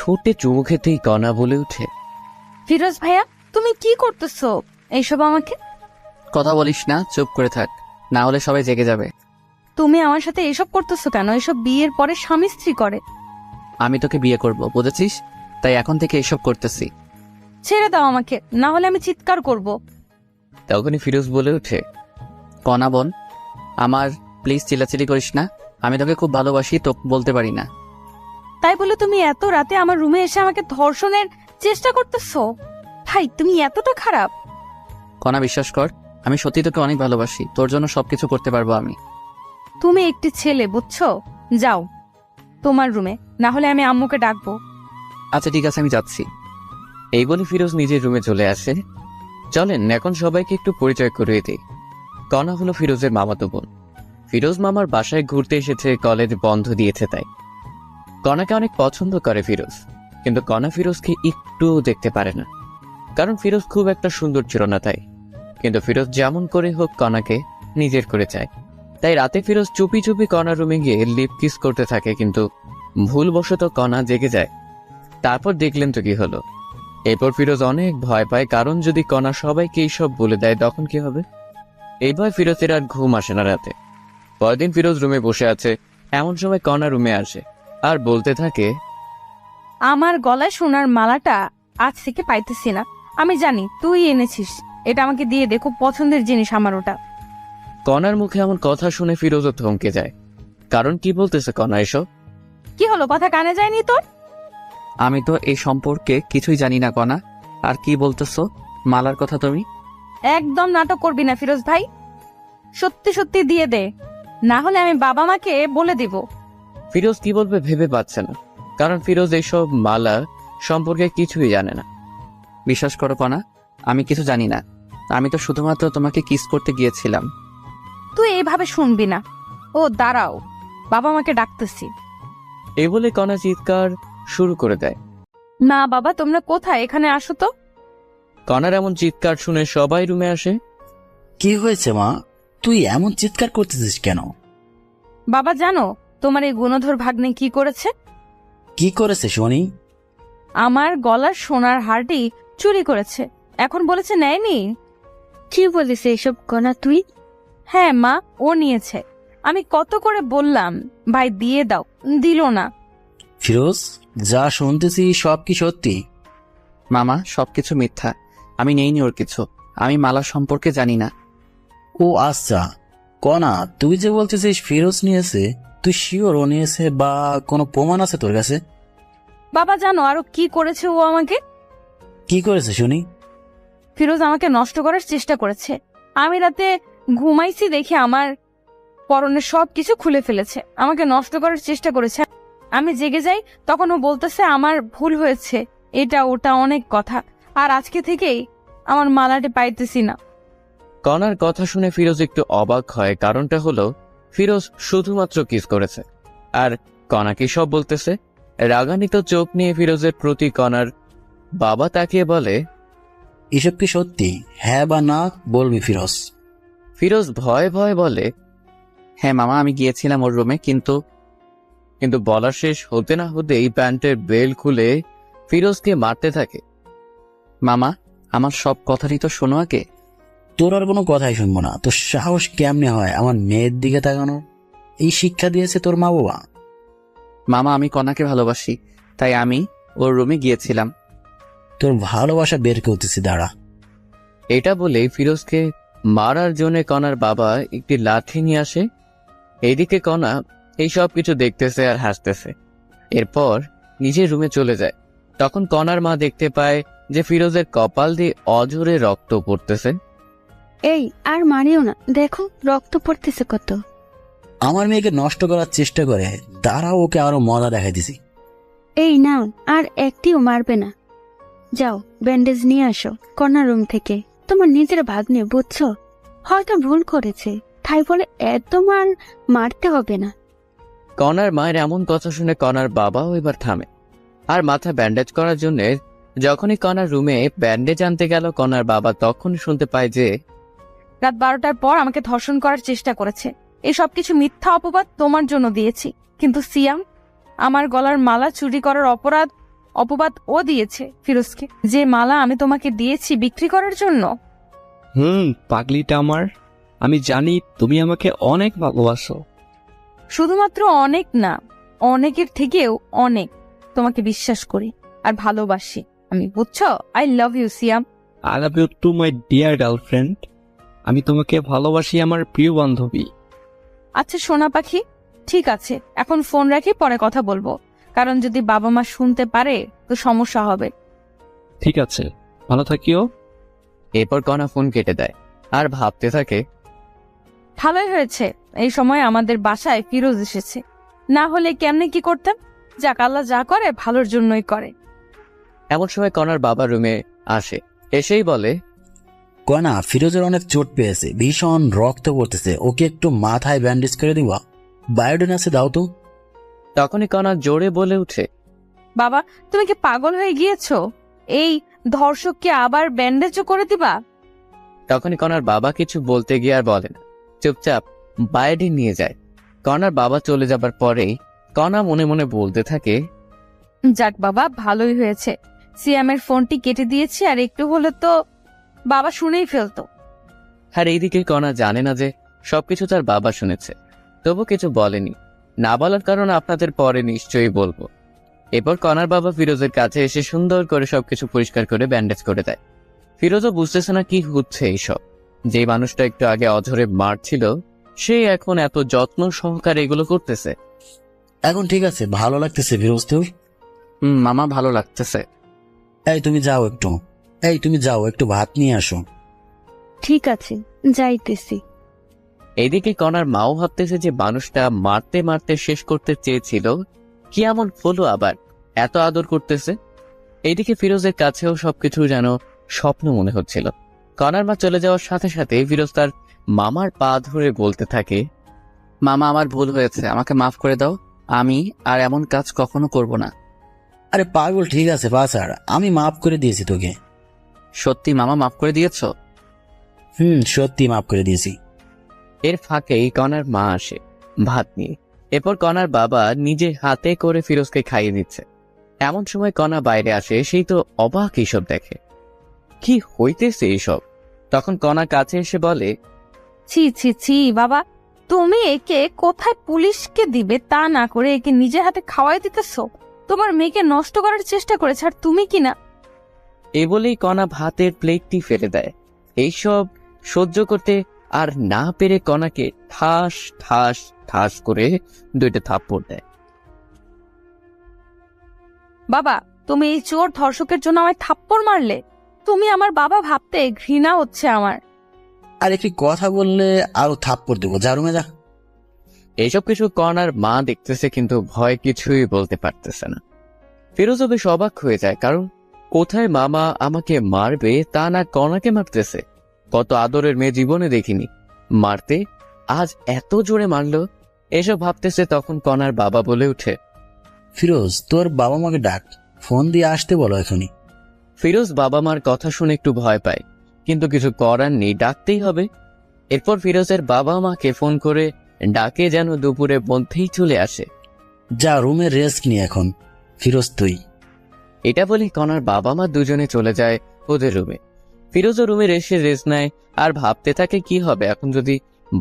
ঠোঁটে চুমু খেতেই কণা বলে উঠে, ফিরোজ ভাইয়া, তুমি কি করতেছো এইসব আমাকে? কথা বলিস না, চুপ করে থাক, না হলে সবাই জেগে যাবে। তুমি আমার সাথে এসব করতেছো কেন? এসব বিয়ের পরে স্বামী স্ত্রী করে। আমি তোকে বিয়ে করব, বুঝেছিস? তাই এখন থেকে এসব করতেছি। ছেড়ে দাও আমাকে, না হলে আমি চিৎকার করব। তখনই ফিরোজ বলে ওঠে, কণা বোন আমার, প্লিজ চিল্লাচিল্লি করিস না, আমি তোকে খুব ভালোবাসি, তো বলতে পারি না। তাই বলে তুমি এত রাতে আমার রুমে এসে আমাকে ধর্ষণের চেষ্টা করতেছো? ভাই, তুমি এতটা খারাপ? কণা বিশ্বাস কর, আমি সত্যি তোকে অনেক ভালোবাসি, তোর জন্য সবকিছু করতে পারবো আমি। তুমি একটি ছেলে, বুঝছো? যাও তোমার রুমে, না হলে আমি আম্মুকে ডাকবো। আচ্ছা ঠিক আছে, আমি যাচ্ছি। এই বলে ফিরোজ নিজের রুমে চলে আসে। চলেন এখন সবাইকে একটু পরিচয় করিয়ে দিই। কণা হলো ফিরোজের মামাতো বোন। ফিরোজ মামার বাসায় ঘুরতে এসেছে, কলেজ বন্ধ দিয়েছে তাই। কণাকে অনেক পছন্দ করে ফিরোজ, কিন্তু কণা ফিরোজকে একটুও দেখতে পারে না, কারণ ফিরোজ খুব একটা সুন্দর ছিল না তাই। কিন্তু ফিরোজ যেমন করে হোক কণাকে নিজের করে চায়। তাই রাতে ফিরোজ চুপি চুপি কণার রুমে গিয়ে লিপ কিস করতে থাকে, কিন্তু ভুলবশত কণা জেগে যায়। তারপর দেখলেন তো কি হলো। এরপর ফিরোজ অনেক ভয় পায়, কারণ যদি কণা সবাইকে এইসব বলে দেয় তখন কি হবে। এই ভয় ফিরোজের আর ঘুম আসে না রাতে। পরদিন ফিরোজ রুমে বসে আছে, এমন সময় কণা রুমে আসে আর বলতে থাকে, আমার গলায় সোনার মালাটা আজ থেকে পাইতেছি না। আমি জানি তুই এনেছিস, এটা আমাকে দিয়ে দে, খুব পছন্দের জিনিস আমার ওটা। কণার মুখে এমন কথা শুনে ফিরোজও থমকে যায়, কারণ কি বলতেছে কণা এসব? কি হলো, কথা কানে যায়নি তোর? আমি তো এই সম্পর্কে কিছুই জানি না কণা, আর কি বলতেছো মালার কথা তুমি? একদম নাটক করবি না ফিরোজ ভাই, সত্যি সত্যি দিয়ে দে, না হলে আমি বাবা মাকে বলে দিব। ফিরোজ কি বলবে ভেবে পাচ্ছে না, কারণ ফিরোজ এইসব মালা সম্পর্কে কিছুই জানে না। বিশ্বাস করো কণা, আমি কিছু জানি না, আমি তো শুধুমাত্র তোমাকে কিস করতে গিয়েছিলাম। তুই এইভাবে শুনবি না। ও দাঁড়াও, বাবা মাকে ডাকতেছি। এই বলে কণা চিৎকার শুরু করে দেয়। না বাবা, তোমরা কোথায়, এখানে আসো তো। কণার এমন চিৎকার শুনে সবাই রুমে আসে। কি হয়েছে মা, তুই এমন চিৎকার করতেছিস কেন? বাবা জানো তোমার এই গুণধর ভাগ্নে কি করেছে? কি করেছে শুনি? আমার গলার সোনার হারটি চুরি করেছে, এখন বলেছে নেয়নি। কি বলিস এসব কণা তুই? হ্যাঁ মা, ও নিয়েছে। আমি কত করে বললাম ভাই দিয়ে দাও, দিল না। ফিরোজ, যা শুনতেছি সব কি সত্যি? মামা সবকিছু মিথ্যা, আমি নেইনি ওর কিছু, আমি মালা সম্পর্কে জানি না। ও আচ্ছা, কণা তুই যে বলতেছিস ফিরোজ নিয়েছে, তুই শিওর ও নিয়েছে বা কোনো প্রমাণ আছে তোর কাছে? বাবা জানো আরো কি করেছে ও আমাকে? কি করেছে শুনি? ফিরোজ আমাকে নষ্ট করার চেষ্টা করেছে। আমি রাতে ঘুমাইছি দেখে আমার পরনের সব কিছু খুলে ফেলেছে, আমাকে নষ্ট করার চেষ্টা করেছে। আমি জেগে যাই, তখন ও বলতেছে আমার ভুল হয়েছে, এটা ওটা অনেক কথা, আর আজকে থেকেই আমার মালাটি পাইতেছি না। কণার কথা শুনে ফিরোজ একটু অবাক হয়, কারণটা হলো ফিরোজ শুধুমাত্র কিস করেছে, আর কণা কি সব বলতেছে। রাগান্বিত চোখ নিয়ে ফিরোজের প্রতি কণার বাবা তাকিয়ে বলে, এসব কি সত্যি? হ্যাঁ বা না বলবি ফিরোজ। ফিরোজ ভয়ে ভয়ে বলে, হ্যাঁ মামা, আমি গিয়েছিলাম ওর রুমে, কিন্তু বলা শেষ হতে না হতেই প্যান্টের বেল খুলে ফিরোজকে মারতে থাকে। মামা আমার সব কথারই তো শোনো আগে। তোর আর কোনো কথাই শুনবো না। তোর সাহস কেমনে হয় আমার মেয়ের দিকে তাকানো? এই শিক্ষা দিয়েছে তোর মা বাবা? মামা আমি কণাকে ভালোবাসি, তাই আমি ওর রুমে গিয়েছিলাম। তোর ভালোবাসা বের করতেছি, দাঁড়া। এটা বলে ফিরোজকে মারার জন্য কণার বাবা একটি লাঠি নিয়ে আসে। এইদিকে কণা এই সব কিছু দেখতেছে আর হাসতেছে। এরপর নিজের রুমে চলে যায়। তখন কণার মা দেখতে পায় যে ফিরোজের কপাল দিয়ে অজোরে রক্ত পড়তেছে। এই আর মারিও না, দেখো রক্ত পড়তেছে কত। আমার মেয়েকে নষ্ট করার চেষ্টা করে, দাঁড়াও ওকে আরো মজা দেখাই দিছি। এই নাও, আর একটিও মারবে না। যাও ব্যান্ডেজ নিয়ে আসো কর্নার রুম থেকে। তোমার নিজের ভাগ্নে, বুঝছো? হয়তো ভুল করেছে, তাই বলে এত মারতে হবে না। কণার মায়ের এমন কথা শুনে কণার বাবাও এবার থামে, আর মাথা ব্যান্ডেজ করার জন্য যখনই কণার রুমে ব্যান্ডেজ আনতে গেল, কণার বাবা তখনই শুনতে পায় যে রাত 12টার পর আমাকে ধর্ষণ করার চেষ্টা করেছে। এই সবকিছু মিথ্যা অপবাদ তোমার জন্য দিয়েছি, কিন্তু সিয়াম, আমার গলার মালা চুরি করার অপরাধ অপবাদ ও দিয়েছে ফিরোজকে, যে মালা আমি তোমাকে দিয়েছি বিক্রি করার জন্য। পাগলিটা আমার, আমি জানি তুমি আমাকে অনেক ভালোবাসো। শুধুমাত্র অনেক না, অনেকের থেকেও অনেক তোমাকে বিশ্বাস করি আর ভালোবাসি আমি, বুঝছো? I love you Siam. I love you too my dear girlfriend. আমি তোমাকে ভালোবাসি আমার প্রিয় বান্ধবী। আচ্ছা সোনা পাখি, ঠিক আছে, এখন ফোন রাখি, পরে কথা বলবো, কারণ যদি বাবা মা শুনতে পারে তো সমস্যা হবে। ঠিক আছে, ভালো থাকিও। এরপর কণা ফোন কেটে দেয় আর ভাবতে থাকে, ভালোই হয়েছে এই সময় আমাদের বাসায় ফিরোজ এসেছে, না হলে কেমনে কি করতাম। যাক, আল্লাহ যা করে ভালোর জন্যই করে। এমন সময় কণার বাবা রুমে আসে, এসেই বলে, কনা, ফিরোজের অনেক চোট পেয়েছে, ভীষণ রক্ত পড়তেছে, ওকে একটু মাথায় ব্যান্ডেজ করে দিবা, বায়োডিন আছে দাও তো। তখনই কণা জোরে বলে উঠে, বাবা, তুমি কি পাগল হয়ে গিয়েছো? এই ধর্ষককে আবার ব্যান্ডেজও করে দিবা? তখনই কণার বাবা কিছু বলতে গিয়ে আর বলে না, চুপচাপ বায়োডিন নিয়ে যায়। কণার বাবা চলে যাবার পরেই কণা মনে মনে বলতে থাকে, যাক বাবা, ভালোই হয়েছে সিয়ামের ফোনটি কেটে দিয়েছি, আর একটু হলে তো বাবা শুনেই ফেলতো। আর এইদিকে কণা জানে না যে সবকিছু তার বাবা শুনেছে, তবু কিছু বলেনি। না বলার কারণ আপনাদের পরে নিশ্চয়ই বলবো। এরপর কণার বাবা ফিরোজের কাছে এসে সুন্দর করে সবকিছু পরিষ্কার করে ব্যান্ডেজ করে দেয়। ফিরোজও বুঝতেছে না কি হচ্ছে এইসব। যে মানুষটা একটু আগে অঝরে মারছিল, সে এখন এত যত্ন সহকারে এগুলো করতেছে। এখন ঠিক আছে, ভালো লাগতেছে ফিরোজ তোর? মামা ভালো লাগতেছে। এই তুমি যাও একটু ভাত নিয়ে আসো। ঠিক আছে, যাইতেছি। এইদিকে কণার মাও ভাবতেছে যে মানুষটা মারতে মারতে শেষ করতে চেয়েছিল, কি এমন হলো আবার এত আদর করতেছে। এইদিকে ফিরোজের কাছেও সবকিছু যেন স্বপ্ন মনে হচ্ছিল। কণার মা চলে যাওয়ার সাথে সাথে ফিরোজ তার মামার পা ধরে বলতে থাকে, মামা আমার ভুল হয়েছে, আমাকে মাফ করে দাও, আমি আর এমন কাজ কখনো করব না। আরে পাগল, ঠিক আছে বাছার, আমি মাফ করে দিয়েছি তোকে। সত্যি মামা মাফ করে দিয়েছো? সত্যি মাফ করে দিয়েছি। এর ফাঁকেই কণার মা আসে ভাত নিয়ে। এরপর কণার বাবা নিজে হাতে করে ফিরোজকে খাইয়ে দিচ্ছে। এমন সময় কণা বাইরে আসে, সেই তো অবাক এইসব দেখে, কি হইতেছে এইসব। তখন কণা কাছে এসে বলে, ছি ছি ছি বাবা, তুমি একে কোথায় পুলিশকে দিবে তা না করে একে নিজে হাতে খাওয়াই দিতেছো। তোমার মেয়েকে নষ্ট করার চেষ্টা করেছে, আর তুমি কি না। এ বলেই কণা ভাতের প্লেটটি ফেলে দেয়। এইসব সহ্য করতে আর না পেরে কণাকে ঠাস ঠাস ঠাস করে 2টা থাপ্পড় দেয়। বাবা, তুমি এই চোর ধর্ষকের জন্য আমায় থাপ্পড় মারলে? তুমি আমার বাবা ভাবতে ঘৃণা হচ্ছে আমার। আর একটি কথা বললে আরো থাপ্পড় দেবো, যা রুমে যা। এইসব কিছু কণার মা দেখতেছে, কিন্তু ভয় কিছুই বলতে পারতেছে না। ফিরোজও বেশ অবাক হয়ে যায়, কারণ কোথায় মামা আমাকে মারবে তা না কণাকে মারতেছে। কত আদরের মেয়ে জীবনে দেখিনি, মারতে আজ এত জোরে মারলো। এসব ভাবতেছে, তখন কণার বাবা বলে উঠে, ফিরোজ, তোর বাবা মাকে ডাক, ফোন দিয়ে আসতে বলো এখনই। ফিরোজ বাবা মার কথা শুনে একটু ভয় পায়, কিন্তু কিছু করার নেই, ডাকতেই হবে। এরপর ফিরোজের বাবা মাকে ফোন করে ডাকে যেন দুপুরের মধ্যেই চলে আসে। যা রুমে রেস্ট নি এখন, ফিরোজ তুই। এটা বলে কণার বাবা মা দুজনে চলে যায় ওদের রুমে। ফিরোজও রুমে এসে রেস্ট নেয় আর ভাবতে থাকে কি হবে এখন যদি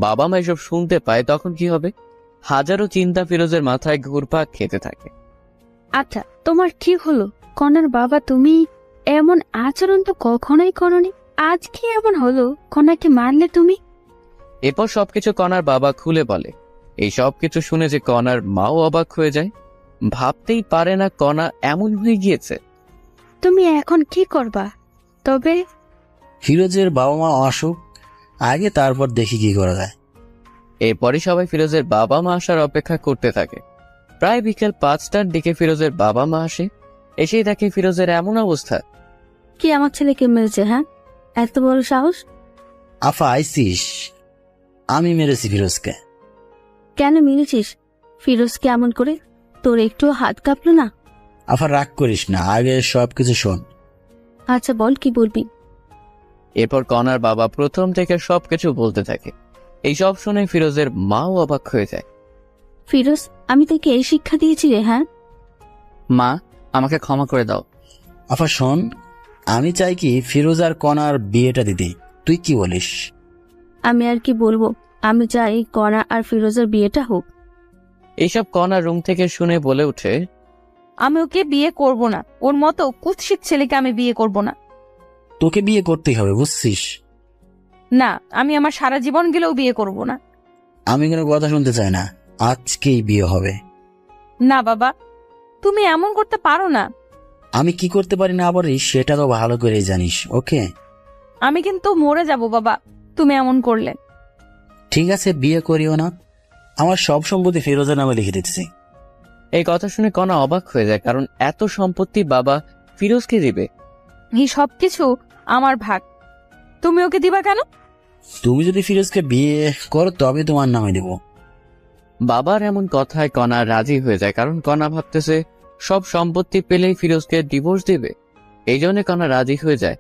বাবা মা এসব শুনতে পায়, তখন কি হবে। হাজারো চিন্তা ফিরোজের মাথায় ঘুরপাক খেতে থাকে। আচ্ছা, তোমার কি হলো? কনার বাবা, তুমি এমন আচরণ তো কখনোই করনি, আজ কি এমন হলো? কনাকে মারলে তুমি? এরপর সবকিছু কণার বাবা খুলে বলে। এই সবকিছু শুনে যে কণার মাও অবাক হয়ে যায়, ভাবতেই পারে না কণা এমন হয়ে গিয়েছে। তুমি এখন কি করবা? তবে ফিরোজের বাবা মা আসুক আগে, তারপর দেখি কি করা যায়। এরপরই সবাই ফিরোজের বাবা মা আসার অপেক্ষা করতে থাকে। প্রায় বিকেল 5টার দিকে ফিরোজের বাবা মা আসে। এসেই দেখে ফিরোজের এমন অবস্থা। কি আমার ছেলেকে মেরেছে? হ্যাঁ, এত বড় সাহস! আফা আইসিস? আমি মেরেছি ফিরোজকে। কেন মেরেছিস ফিরোজকে এমন করে? তোর একটু হাত কাঁপলো না? আফা রাগ করিস না, আগে সবকিছু শোন। আচ্ছা বল, কি বলবি? এরপর কণার বাবা প্রথম থেকে সবকিছু বলতে থাকে। এই সব শুনে ফিরোজের মাও অবাক হয়ে যায়। ফিরোজ, আমি তোকে এই শিক্ষা দিয়েছি রে? হ্যাঁ মা, আমাকে ক্ষমা করে দাও। আফা শোন, আমি চাই কি ফিরোজ আর কণার বিয়েটা দিতে, তুই কি বলিস? আমি আর কি বলবো, আমি চাই কণা আর ফিরোজের বিয়েটা হোক। এইসব কণা রুম থেকে শুনে বলে উঠে, আমি ওকে বিয়ে করব না, ওর মতো কুৎসিত ছেলেকে আমি বিয়ে করব না। তোকে বিয়ে করতেই হবে, বুঝছিস? না, আমি আমার সারা জীবন গেলেও বিয়ে করব না। আমি কোনো কথা শুনতে চাই না, আজকেই বিয়ে হবে। না বাবা, তুমি এমন করতে পারো না। আমি কি করতে পারি না পারি সেটা তো ভালো করেই জানিস, ওকে? আমি কিন্তু মরে যাব বাবা তুমি এমন করলে। ঠিক আছে, বিয়ে করিও না, আমার সব সম্পত্তি ফিরোজের নামে লিখে দিতেছি। এই কথা শুনে কণা অবাক হয়ে যায়, কারণ এত সম্পত্তি বাবা ফিরোজকে দিবে। এই সব কিছু আমার ভাগ, তুমি ওকে দিবা কেন? তুমি যদি ফিরোজকে বিয়ে করো তবে তোমার নামে দেব। বাবার এমন কথায় কণা রাজি হয়ে যায়, কারণ কণা ভাবতেছে সব সম্পত্তি পেলেই ফিরোজকে ডিভোর্স দিবে। এই জন্য কণা রাজি হয়ে যায়।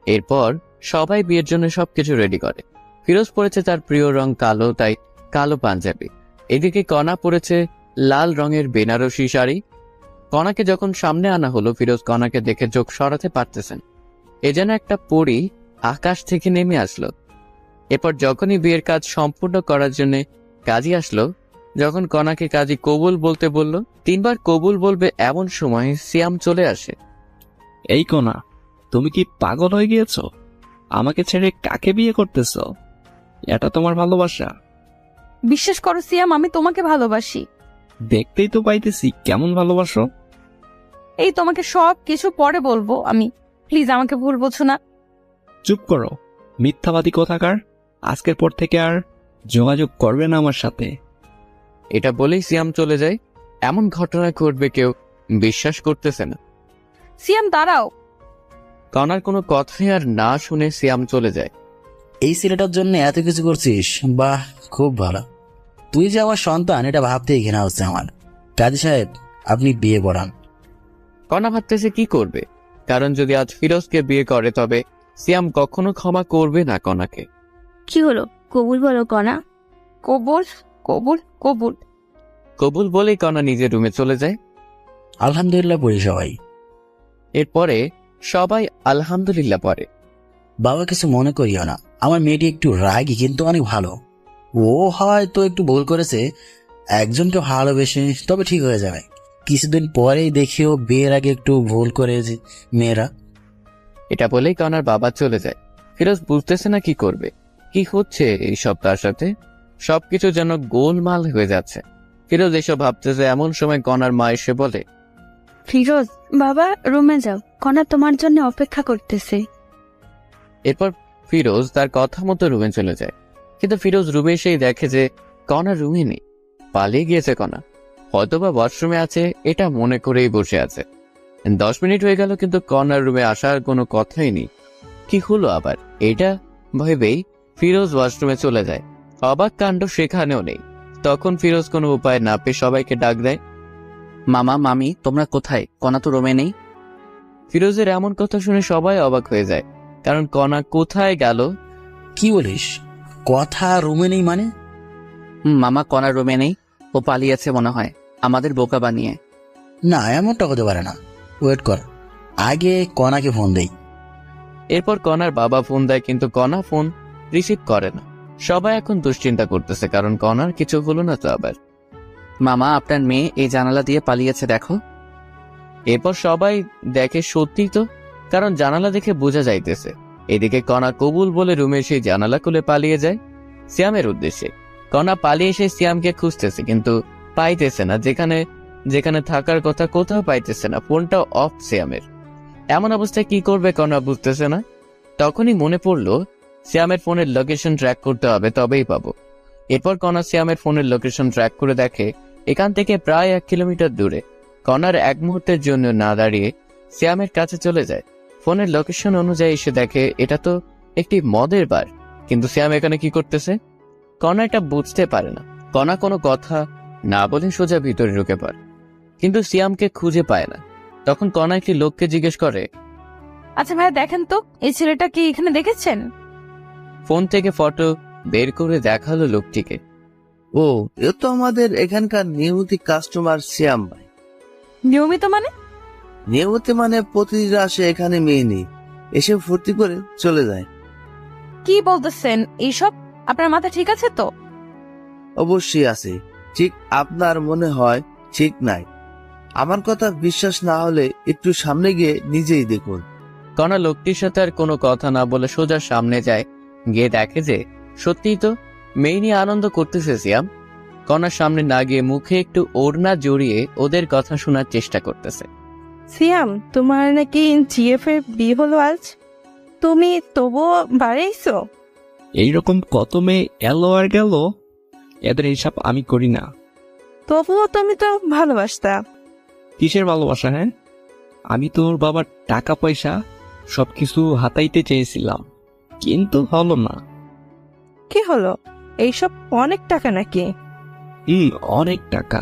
এরপর সবাই বিয়ের জন্য সবকিছু রেডি করে। ফিরোজ পরেছে তার প্রিয় রং কালো, তাই কালো পাঞ্জাবি। এদিকে কণা পরেছে লাল রঙের বেনারসি শাড়ি। কণাকে যখন সামনে আনা হলো, ফিরোজ কণাকে দেখে চোখ সরাতে পারতেছেন। এ যেন একটা পরী আকাশ থেকে নেমে আসলো। এরপর যখনই বিয়ের কাজ সম্পূর্ণ করার জন্য কাজী আসলো, যখন কণাকে কাজী কবুল বলতে বলল, 3 বার কবুল বলবে এমন সময় সিয়াম চলে আসে। এই কোনা, তুমি কি পাগল হয়ে গিয়েছো? আমাকে ছেড়ে কাকে বিয়ে করতেছো? এটা তোমার ভালোবাসা? বিশ্বাস করো সিয়াম, আমি তোমাকে ভালোবাসি। দেখতেই তো পাইতেছি কেমন ভালোবাসো। এই তোমাকে সব কিছু পরে বলবো আমি, প্লিজ আমাকে ভুল বোঝো না। চুপ করো, মিথ্যাবাদী কোথাকার। আজকের পর থেকে আর যোগাযোগ করবে না আমার সাথে। এটা বলেই সিয়াম চলে যায়। এমন ঘটনা ঘটবে কেউ বিশ্বাস করতেছে না। সিয়াম দাঁড়াও। কণার কোনো কথাই আর না শুনে সিয়াম চলে যায়। এই ছেলেটার জন্য এত কিছু করছিস, বাহ, খুব ভালো। তুই যে আমার সন্তান এটা ভাবতেই ঘৃণা হচ্ছে আমার। কাজী সাহেব, আপনি বিয়ে পড়ান। কণা ভাবতেছে কি করবে, কারণ যদি আজ ফিরোজকে বিয়ে করে তবে সিয়াম কখনো ক্ষমা করবে না কণাকে। কি হলো, কবুল বলো কণা। কবুল কবুল কবুল। কবুল বলেই কণা নিজের রুমে চলে যায়। আলহামদুলিল্লাহ পড়ি সবাই। এরপরে সবাই আলহামদুলিল্লাহ পড়ে। বাবা কিছু মনে করিও না, আমার মেয়েটি একটু রাগী কিন্তু অনেক ভালো। ও হয়তো একটু ভুল করেছে, একজনকে ভালোবেসে, তবে ঠিক হয়ে যাবে। কিছুদিন পরেই দেখিও বিয়ের আগে একটু ভুল করেছে মেয়েরা। এটা বলেই কণার বাবা চলে যায়। ফিরোজ বুঝতেছে না কি করবে, কি হচ্ছে এইসব তার সাথে। সবকিছু যেন গোলমাল হয়ে যাচ্ছে। ফিরোজ এসব ভাবতেছে এমন সময় কণার মা এসে বলে, ফিরোজ বাবা, রুমে যাও, কণা তোমার জন্য অপেক্ষা করতেছে। এরপর ফিরোজ তার কথা মতো রুমে চলে যায়। কিন্তু ফিরোজ রুমে এসেই দেখে যে কণা রুমে নেই, পালিয়ে গিয়েছে কণা। হয়তোবা ওয়াশরুমে আছে এটা মনে করেই বসে আছে। 10 মিনিট হয়ে গেল কিন্তু কণার রুমে আসার কোনো কথাই নেই। কি হলো আবার এটা ভেবেই ফিরোজ ওয়াশরুমে চলে যায়। অবাক কাণ্ড সেখানেও নেই। তখন ফিরোজ কোনো উপায় না পেয়ে সবাইকে ডাক দেয়, মামা মামি তোমরা কোথায়? কণা তো রুমে নেই। ফিরোজের এমন কথা শুনে সবাই অবাক হয়ে যায়, কারণ কণা কোথায় গেল। কি বলিস, কথা রুমে নেই মানে? মামা কণা রুমে নেই, ও পালিয়েছে মনে হয় আমাদের বোকা বানিয়ে। না, এমনটা হতে পারে না। ওয়েট কর, আগে কণাকে ফোন দেই। এরপর কণার বাবা ফোন দেয়, কিন্তু কণা ফোন রিসিভ করে না। সবাই এখন দুশ্চিন্তা করতেছে, কারণ কণার কিছু হলো না তো আবার। মামা আপনার মেয়ে এই জানালা দিয়ে পালিয়েছে দেখো। এরপর সবাই দেখে সত্যি তো, কারণ জানালা দেখে বোঝা যাইতেছে। এদিকে কণা কবুল বলে রুমে সেই জানালা খুলে পালিয়ে যায় সিয়ামের উদ্দেশ্যে। কণা পালিয়ে এসে সিয়ামকে খুঁজতেছে, কিন্তু পাইতেছে না। যেখানে যেখানে থাকার কথা কোথাও পাইতেছে না। ফোনটা অফ সিয়ামের। এমন অবস্থায় কি করবে কণা বুঝতেছে না। তখনই মনে পড়লো সিয়ামের ফোনের লোকেশন ট্র্যাক করতে হবে, তবেই পাবো। এরপর কণা সিয়ামের ফোনের লোকেশন ট্র্যাক করে দেখে এখান থেকে প্রায় 1 কিলোমিটার দূরে। কণার এক মুহূর্তের জন্য না দাঁড়িয়ে সিয়ামের কাছে চলে যায়। ফোনের লোকেশন অনুযায়ী এসে দেখে এটা তো একটি মদের বার, কিন্তু সিয়াম এখানে কি করতেছে? কণা এটা বুঝতে পারে না। কণা কোনো কথা না বলে সোজা ভিতরে ঢুকে পড়ে, কিন্তু সিয়ামকে খুঁজে পায় না। তখন কণা একটি লোককে জিজ্ঞেস করে, আচ্ছা ভাই দেখেন তো এই ছেলেটা কি এখানে দেখেছেন? ফোন থেকে ফটো বের করে দেখালো লোকটিকে। ও, এ তো আমাদের এখানকার নিয়মিত কাস্টমার শ্যাম ভাই। নিয়মিত মানে? নিয়মিত মানে প্রতিদিন আসে এখানে মেয়ে নেই, এসে ফুর্তি করে চলে যায়। কি বলতেছেন এইসব? আপনার মাথা ঠিক আছে তো? অবশ্যই আছে, ঠিক আপনার মনে হয় ঠিক নাই। আমার কথা বিশ্বাস না হলে একটু সামনে গিয়ে নিজেই দেখুন। কণা লোকটির সাথে আর কোনো কথা না বলে সোজা সামনে যায়। গিয়ে দেখে যে সত্যিই তো মেয়ে নিয়ে আনন্দ করতেছে সিয়াম। কণার সামনে না গিয়ে মুখে একটু ওড়না জড়িয়ে ওদের কথা শোনার চেষ্টা করতেছে। সিয়াম, তোমার নাকি জিএফ এর বিয়ে হলো আজ, তুমি তবুও বাড়াইছো? এইরকম কত মেয়ে এলো আর গেল, এদের হিসাব আমি করি না। তবুও তুমি তো ভালোবাসতা। কিসের ভালোবাসা? হ্যাঁ, আমি তোর বাবার টাকা পয়সা সবকিছু হাতাইতে চেয়েছিলাম, কিন্তু হলো না। কি হলো? এইসব অনেক টাকা নাকি? অনেক টাকা।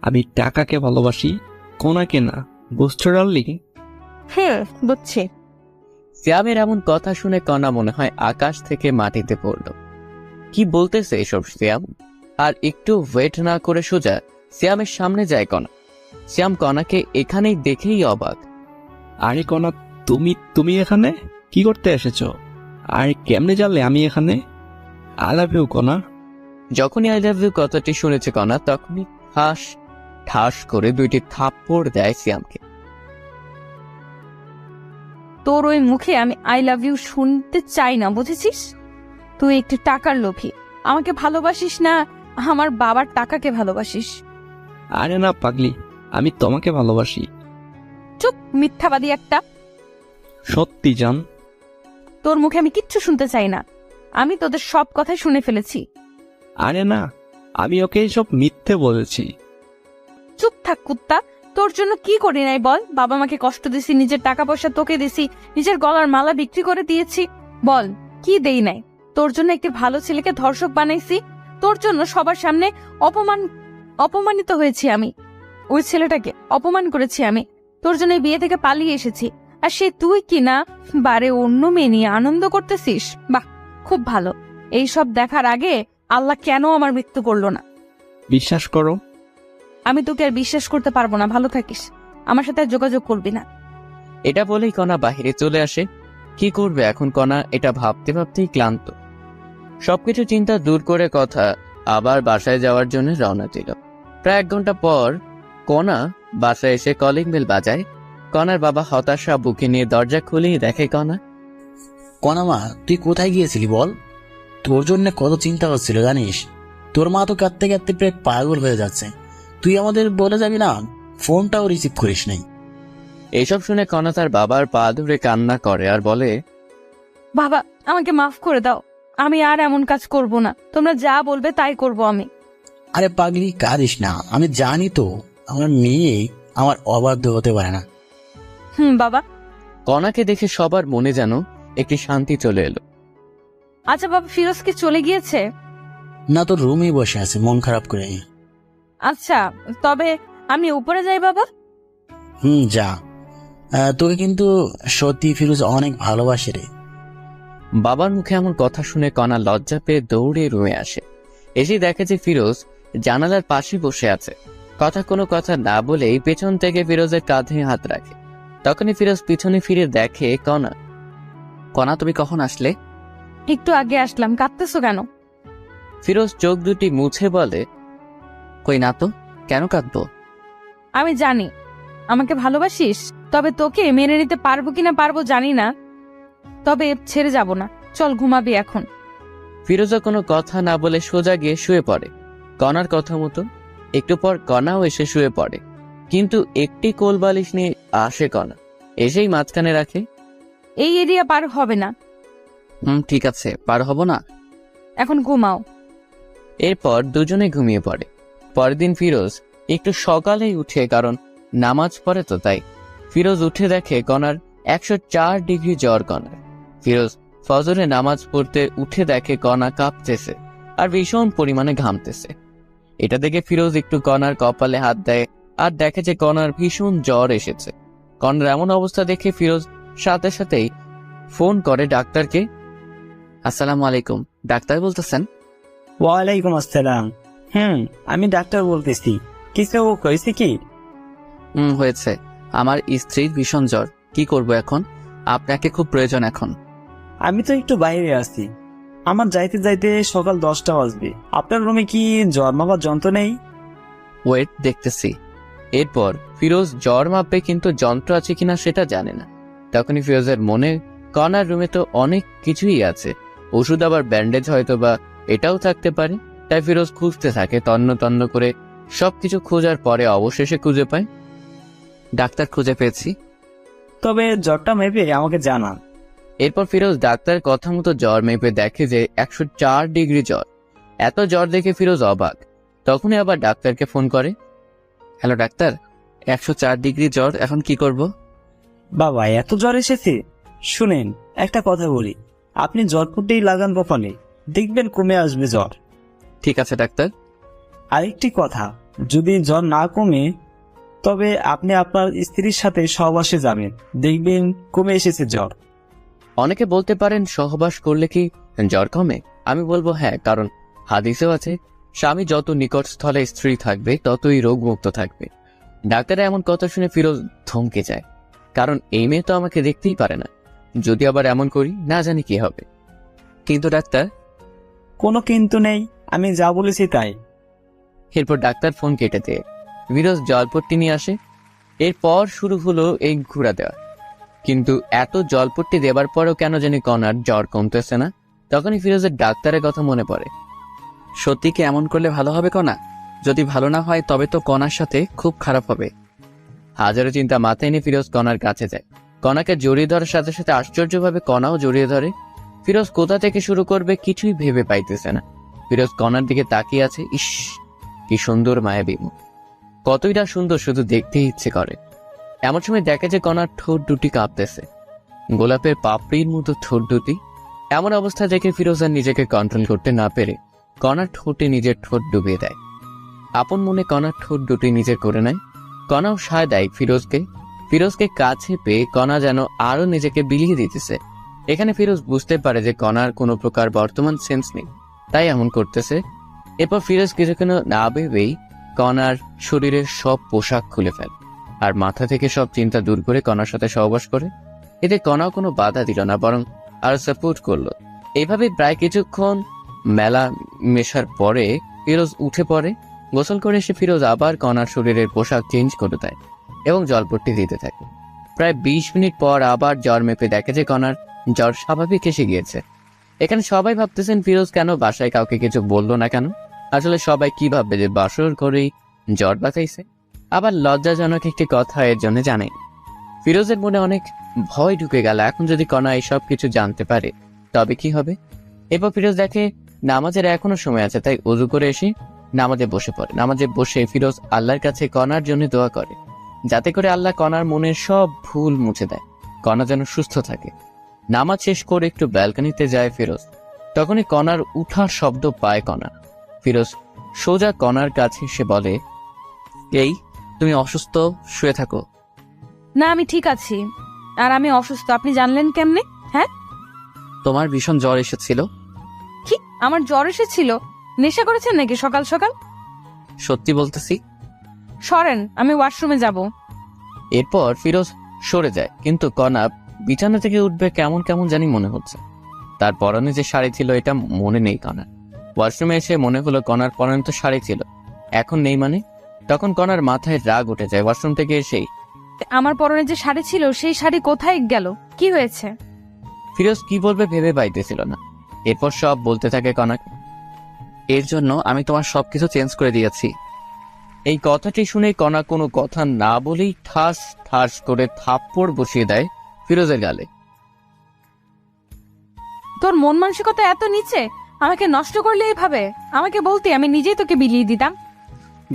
আমি টাকাকে ভালোবাসি, কোনাকে না। বুঝছো ডার্লিং? বুঝছি। সিয়ামের এমন কথা শুনে কণা মনে হয় আকাশ থেকে মাটিতে পড়ল। কি বলতেছে এসব সিয়াম? আর একটু ওয়েট না করে সোজা সিয়ামের সামনে যায় কণা। সিয়াম কণাকে এখানেই দেখেই অবাক। আরে কনা, তুমি এখানে কি করতে এসেছো? আর কেমনে জানলে আমি এখানে? আই লাভ ইউ কনা। যখনই আই লাভ ইউ কথাটি শুনেছে কণা, তখনই ঠাস করে 2টি থাপ্পড় দেয় সিয়ামকে। তোর ওই মুখে আমি আই লাভ ইউ শুনতে চাই না, বুঝেছিস? তুই একটু টাকার লোভী। আমাকে ভালোবাসিস না, আমার বাবার টাকাকে ভালোবাসিস। আরে না পাগলি, আমি তোমাকে ভালোবাসি। চুপ, মিথ্যাবাদী একটা। সত্যি জান। তোর মুখে আমি কিচ্ছু শুনতে চাই না। আমি তোদের সব কথাই শুনে ফেলেছি। আরে না, আমি ওকে সব মিথ্যে বলেছি। চুপ থাক কুত্তা। তোর জন্য কি করি নাই বল? বাবা মাকে কষ্ট দিছি, নিজের টাকা পয়সা তোকে দিছি, নিজের গলার মালা বিক্রি করে দিয়েছি। বল কি দেই নাই? তোর জন্য একটি ভালো ছেলেকে ধর্ষক বানাইছি। তোর জন্য সবার সামনে অপমানিত হয়েছি আমি। ওই ছেলেটাকে অপমান করেছি আমি। তোর জন্য এই বিয়ে থেকে পালিয়ে এসেছি। আর সে তুই কি না বারে অন্য মেয়ে নিয়ে আনন্দ করতেছিস? বাহ, খুব ভালো। এই সব দেখার আগে আল্লাহ কেন আমার মৃত্যু করলো না? বিশ্বাস করো, আমি তোকে আর বিশ্বাস করতে পারবো না। ভালো থাকিস, আমার সাথে আর যোগাযোগ করবি না। এটা বলেই কণা বাহিরে চলে আসে। কি করবে এখন কণা, এটা ভাবতে ভাবতেই ক্লান্ত। সবকিছু চিন্তা দূর করে কথা আবার বাসায় যাওয়ার জন্য রওনা দিল। প্রায় 1 ঘন্টা পর কণা বাসায় এসে কলিং বেল বাজায়। কণার বাবা হতাশা বুকে নিয়ে দরজা খুলেই দেখে কণা। কণা মা, তুই কোথায় গিয়েছিলি বল? তোর জন্য কত চিন্তা হচ্ছিল জানিস? তোর মা তো কাঁদতে কাঁদতে প্রায় পাগল হয়ে যাচ্ছে। তুই আমাদের বলে যাবি না, ফোনটাও রিসিভ করিস নাই। এইসব শুনে কণা তার বাবার পা ধরে কান্না করে আর বলে, বাবা, আমাকে মাফ করে দাও। আমি আর এমন কাজ করব না। তোমরা যা বলবে তাই করব আমি। আরে পাগলি, কাঁদিস না। আমি জানি তো আমার মেয়ে আমার অবাধ্য হতে পারে না। বাবা। কণাকে দেখে সবার মনে যেন একটি শান্তি চলে এলো। আচ্ছা বাবা, ফিরোজ কি চলে গিয়েছে? না, তোর রুমেই বসে আছে মন খারাপ করে। আচ্ছা, তবে আমি উপরে যাই বাবা। যা। তোকে কিন্তু সত্যি ফিরোজ অনেক ভালোবাসে রে। বাবার মুখে এমন কথা শুনে কণা লজ্জা পেয়ে দৌড়ে রুমে আসে। এসে দেখে যে ফিরোজ জানালার পাশে বসে আছে। কোনো কথা না বলেই পেছন থেকে ফিরোজের কাঁধে হাত রাখে। তখনই ফিরোজ পিছনে ফিরে দেখে কণা। কণা, তুমি কখন আসলে? একটু আগে আসলাম। কাঁদতেছো কেন? ফিরোজ চোখ দুটি মুছে বলে, কই না তো, কেন কাঁদবো? আমি জানি আমাকে ভালোবাসিস, তবে তোকে মেনে নিতে পারবো কিনা পারবো জানি না। তবে ছেড়ে যাব না। চল ঘুমাবি এখন। ফিরোজা কোনো কথা না বলে সোজা গিয়ে শুয়ে পড়ে কণার কথা মতো। একটু পর কণাও এসে শুয়ে পড়ে, কিন্তু একটি কোল বালিশ নিয়ে আসে কণা, এসেই মাঝখানে রাখে। এই এরিয়া পার হবে না। ঠিক আছে, পার হব না। এখন ঘুমাও। এরপর দুজনে ঘুমিয়ে পড়ে। পরের দিন ফিরোজ একটু সকালেই উঠে, কারণ নামাজ পড়ে তো তাই। ফিরোজ উঠে দেখে কণার 104 ডিগ্রি জ্বর কণার। ফিরোজ ফজরে নামাজ পড়তে উঠে দেখে কণা কাঁপতেছে আর ভীষণ পরিমাণে ঘামতেছে। এটা দেখে ফিরোজ একটু কণার কপালে হাত দেয় আর দেখে যে কণার ভীষণ জ্বর এসেছে। কণার এমন অবস্থা দেখে ফিরোজ সাথে সাথেই ফোন করে ডাক্তারকে। আসসালামু আলাইকুম, ডাক্তার বলতেছেন? ওয়ালাইকুম আসসালাম। আমি ডাক্তার বলতেছি। কিছু হয়েছে কি? হয়েছে। আমার স্ত্রীর ভীষণ জ্বর, কি করব এখন? আপনাকে খুব প্রয়োজন এখন। আমি তো একটু বাইরে আছি। আমার যাইতে যাইতে সকাল 10টা বাজবে। আপনার রুমে কি জ্বর মাপার যন্ত্র নেই? ওয়েট, দেখতেছি। এরপর ফিরোজ জ্বর মাপবে, কিন্তু যন্ত্র আছে কিনা সেটা জানে না। তখনই ফিরোজের মনে, কণার রুমে তো অনেক কিছুই আছে, ওষুধ আবার ব্যান্ডেজ হয়তো বা এটাও থাকতে পারে। তাই ফিরোজ খুঁজতে থাকে, তন্ন তন্ন করে সবকিছু খোঁজার পরে অবশেষে খুঁজে পায়। ডাক্তার, খুঁজে পেয়েছি। তবে জ্বরটা মেপে আমাকে জানান। এরপর ফিরোজ ডাক্তারের কথা মতো জ্বর মেপে দেখে যে 104 ডিগ্রি জ্বর। এত জ্বর দেখে ফিরোজ অবাক। তখনই আবার ডাক্তারকে ফোন করে। হ্যালো ডাক্তার, 104 ডিগ্রি জ্বর, এখন কি করব? বাবা, এত জ্বর এসেছে? শুনেন, একটা কথা বলি, আপনি জ্বরপুরটাই লাগান কপালে, দেখবেন কমে আসবে জ্বর। ঠিক আছে ডাক্তার। আরেকটি কথা, যদি জ্বর না কমে তবে আপনি আপনার স্ত্রীর সাথে সহবাসে যাবেন, দেখবেন কমে এসেছে জ্বর। অনেকে বলতে পারেন সহবাস করলে কি জ্বর কমে? আমি বলবো হ্যাঁ, কারণ হাদিসেও আছে স্বামী যত নিকট স্থলে স্ত্রী থাকবে ততই রোগমুক্ত থাকবে। ডাক্তারের এমন কথা শুনে ফিরোজ থমকে যায়, কারণ এই মেয়ে তো আমাকে দেখতেই পারে না। যদি আবার এমন করি, না জানি কি হবে। কিন্তু ডাক্তার। কোনো কিন্তু নেই, আমি যা বলেছি তাই। এরপর ডাক্তার ফোন কেটে দিয়ে ফিরোজ জলপট্টি নিয়ে আসে। এরপর শুরু হলো এই ঘুরা দেওয়া। কিন্তু এত জলপট্টি দেবার পরেও কেন জানি কণার জ্বর কমতেছে না। তখনই ফিরোজের ডাক্তারের কথা মনে পড়ে। সত্যি কি এমন করলে ভালো হবে কণা? যদি ভালো না হয় তবে তো কণার সাথে খুব খারাপ হবে। হাজারো চিন্তা মাথায় নিয়ে ফিরোজ কণার কাছে যায়। কণাকে জড়িয়ে ধরার সাথে সাথে আশ্চর্যভাবে কণাও জড়িয়ে ধরে। ফিরোজ কোথা থেকে শুরু করবে কিছুই ভেবে পাইতেছে না। ফিরোজ কণার দিকে তাকিয়ে আছে। ইস, কি সুন্দর মায়াবী মুখ, কতই না সুন্দর, শুধু দেখতেই ইচ্ছে করে। এমন সময় দেখে যে কণার ঠোঁট দুটি কাঁপতেছে, গোলাপের পাপড়ির মতো ঠোঁট দুটি। এমন অবস্থা দেখে ফিরোজ আর নিজেকে কন্ট্রোল করতে না পেরে কণার ঠোঁটে নিজের ঠোঁট ডুবিয়ে দেয়। আপন মনে কণার ঠোঁট দুটি নিজের করে নেয়। কণাও সায় দেয় ফিরোজকে। ফিরোজকে কাছে পেয়ে কণা যেন আরো নিজেকে বিলিয়ে দিতেছে। এখানে ফিরোজ বুঝতে পারে যে কণার কোনো প্রকার বর্তমান সেন্স নেই, তাই এমন করতেছে। এরপর ফিরোজ কিছুক্ষণ না ভেবেই কণার শরীরের সব পোশাক খুলে ফেলে আর মাথা থেকে সব চিন্তা দূর করে কণার সাথে সহবাস করে। এতে কণাও কোনো বাধা দিল না, বরং আরো সাপোর্ট করলো। এইভাবে প্রায় কিছুক্ষণ মেলা মেশার পরে ফিরোজ উঠে পড়ে। গোসল করে এসে ফিরোজ আবার কণার শরীরের পোশাক চেঞ্জ করে দেয় এবং জলপট্টি দিতে থাকে। প্রায় 20 মিনিট পর আবার জ্বর মেপে দেখে যে কণার জ্বর স্বাভাবিক এসে গিয়েছে। এখানে সবাই ভাবতেছেন ফিরোজ কেন বাসায় কাউকে কিছু বললো না কেন। আসলে সবাই কি ভাববে যে বাসর করেই জ্বর বাঁচাইছে। আবার লজ্জাজনক একটি কথা এর জন্য জানে। ফিরোজের মনে অনেক ভয় ঢুকে গেল, এখন যদি কণা এইসব কিছু জানতে পারে তবে কি হবে। এরপর ফিরোজ দেখে নামাজের এখনো সময় আছে, তাই ওযু করে এসে নামাজে বসে পড়ে। নামাজে বসে ফিরোজ আল্লাহর কাছে কণার জন্য দোয়া করে, যাতে করে আল্লাহ কণার মনের সব ভুল মুছে দেয়, কণা যেন সুস্থ থাকে। নামাজ শেষ করে একটু ব্যালকনিতে যায় ফিরোজ। তখনই কণার উঠার শব্দ পায় কণা। ফিরোজ সোজা কণার কাছে এসে বলে, এই তুমি অসুস্থ, শুয়ে থাকো। না, আমি ঠিক আছি। আর আমি অসুস্থ আপনি জানলেন কেমনে? হ্যাঁ, তোমার ভীষণ জ্বর এসেছিল। কি আমার জ্বর এসেছিল? নেশা করেছেন নাকি সকাল সকাল? সত্যি বলতেছি। সরেন, আমি ওয়াশরুমে যাব। এরপর ফিরোজ সরে যায়, কিন্তু কণা বিছানা থেকে উঠবে কেমন কেমন জানি মনে হচ্ছে। তার পরনে যে শাড়ি ছিল এটা মনে নেই কণার। ওয়াশরুমে এসে মনে হলো কণার পরনে তো শাড়ি ছিল, এখন নেই মানে। তখন কণার মাথায় রাগ উঠে যায়। ওয়াশরুম থেকে এসেই আমার পরনে যে শাড়ি ছিল সেই শাড়ি কোথায় গেল? কি হয়েছে? ফিরোজ কি বলবে ভেবে পাইতেছিল না। এরপর সব বলতে থাকে কণাকে, এর জন্য আমি তোমার সবকিছু চেঞ্জ করে দিয়েছি। এই কথাটি শুনে কণা কোনো কথা না বলেই ঠাস ঠাস করে থাপ্পড় বসিয়ে দেয় ফিরোজের গালে। তোর মন মানসিকতা এত নিচে, আমাকে নষ্ট করলে এইভাবে? আমাকে বলতে আমি নিজেই তোকে বিলিয়ে দিতাম।